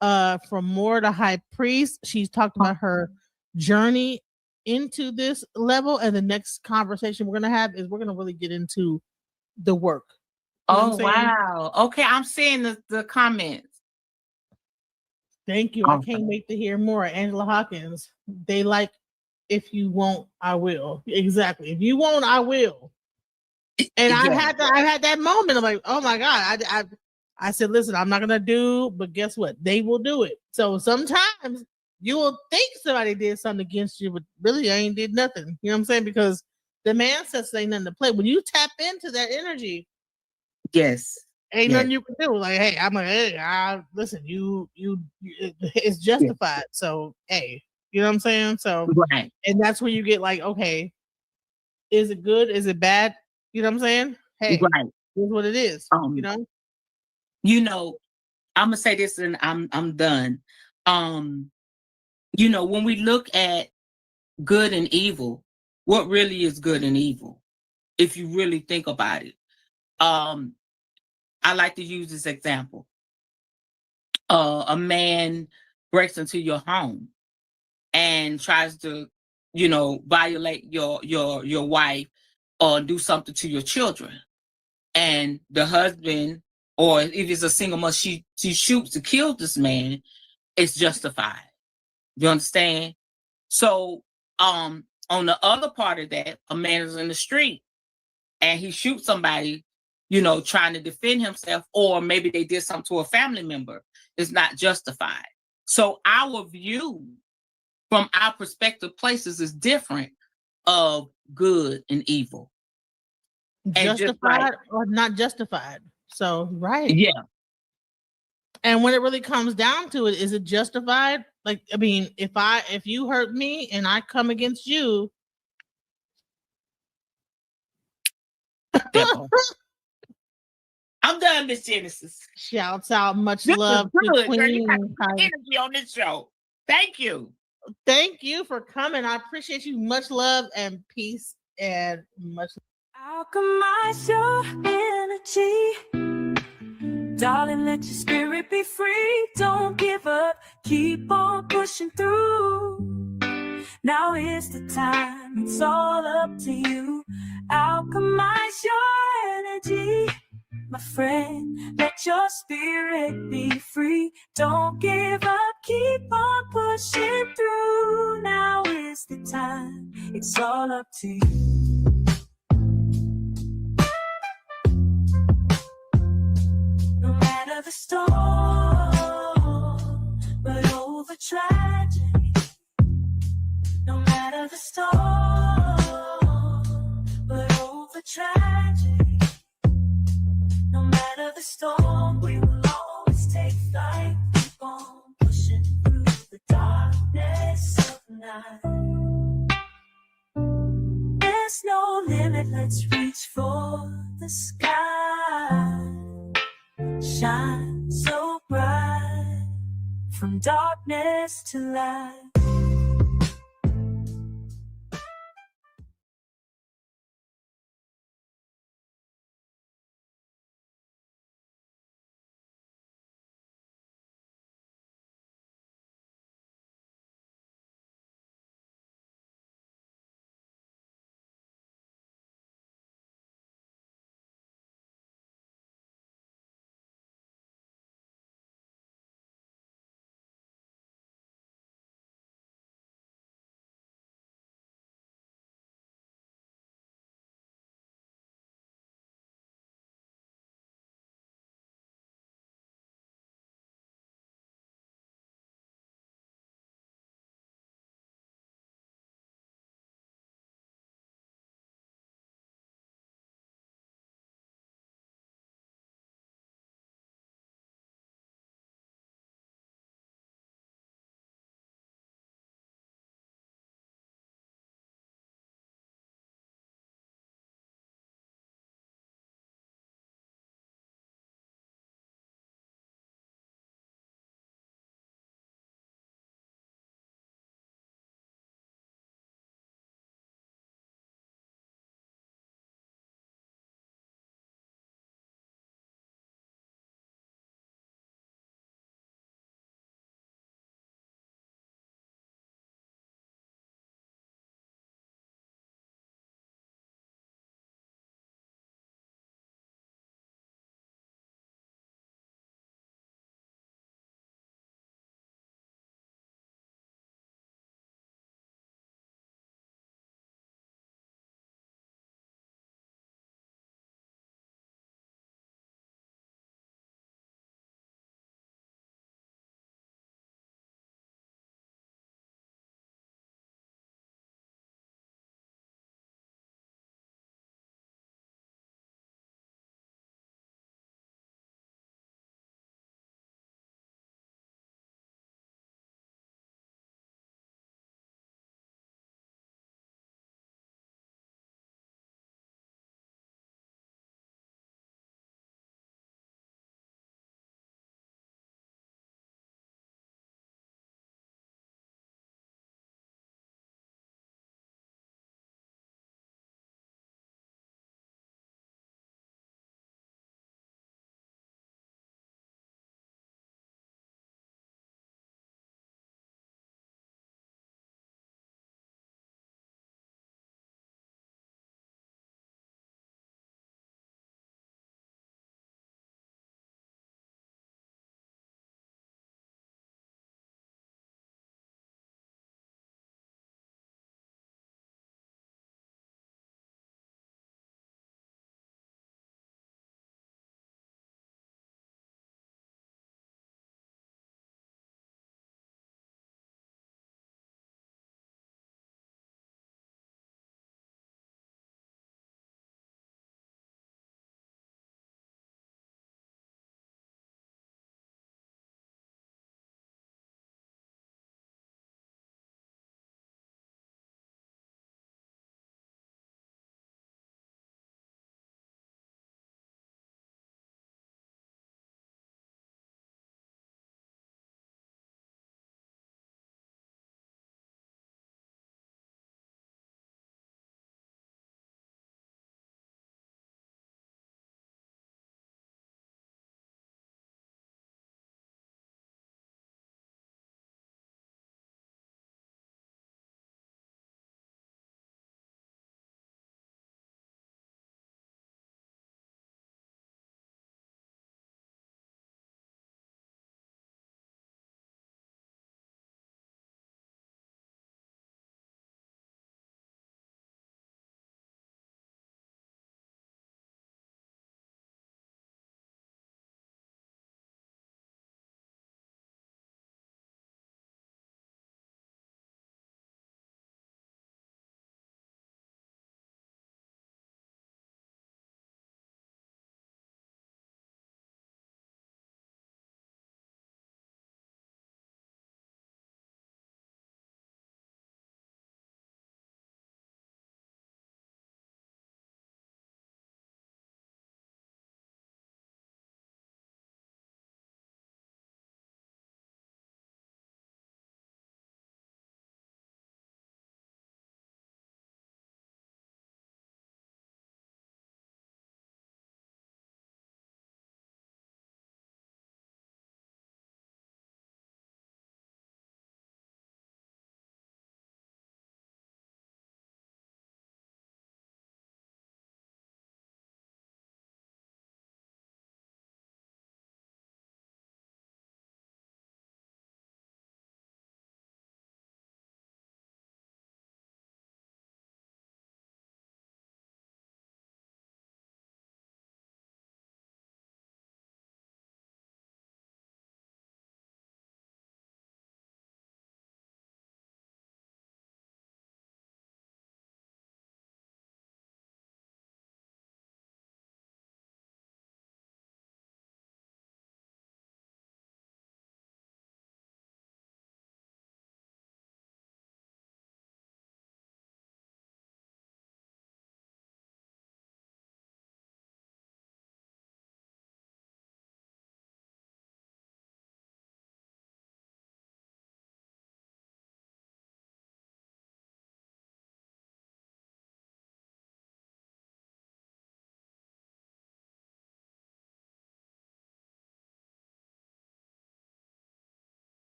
from More to High Priest. She's talked about her journey into this level, and the next conversation we're gonna have is we're gonna really get into the work. You know Oh wow. Okay, I'm seeing the comments. Thank you. I can't wait to hear more. Angela Hawkins. They like, if you won't, I will. Exactly. If you won't, I will. And I had that moment. I'm like, oh my God. I said, listen, I'm not gonna do, but guess what? They will do it. So sometimes you will think somebody did something against you, but really I ain't did nothing. You know what I'm saying? Because the man says ain't nothing to play. When you tap into that energy, yes, ain't nothing you can do. Like, hey, I'm like, hey, listen, you it's justified. So hey, you know what I'm saying? So right. And that's where you get like, okay, is it good? Is it bad? You know what I'm saying? Hey, right. Here's what it is. You know, I'm gonna say this and I'm done. When we look at good and evil, what really is good and evil? If you really think about it. I like to use this example. A man breaks into your home and tries to, violate your wife or do something to your children. And the husband, or if it's a single mother, she shoots to kill this man, it's justified. You understand? So, on the other part of that, a man is in the street and he shoots somebody, trying to defend himself, or maybe they did something to a family member. It's not justified. So our view from our perspective places is different of good and evil. justified or not justified. So right. Yeah. And when it really comes down to it, is it justified? Like, I mean, if you hurt me and I come against you, I'm done, Miss Genesis. Shouts out, much This love to Queen. You got energy on this show. Thank you. Thank you for coming. I appreciate you. Much love and peace and much. Alchemize your energy. Darling, let your spirit be free. Don't give up. Keep on pushing through. Now is the time. It's all up to you. Alchemize your energy. My friend, let your spirit be free. Don't give up, keep on pushing through. Now is the time, it's all up to you. No matter the storm, but over tragedy. No matter the storm, but over tragedy. No matter the storm, we will always take flight. Keep on pushing through the darkness of night. There's no limit, let's reach for the sky. Shine so bright, from darkness to light.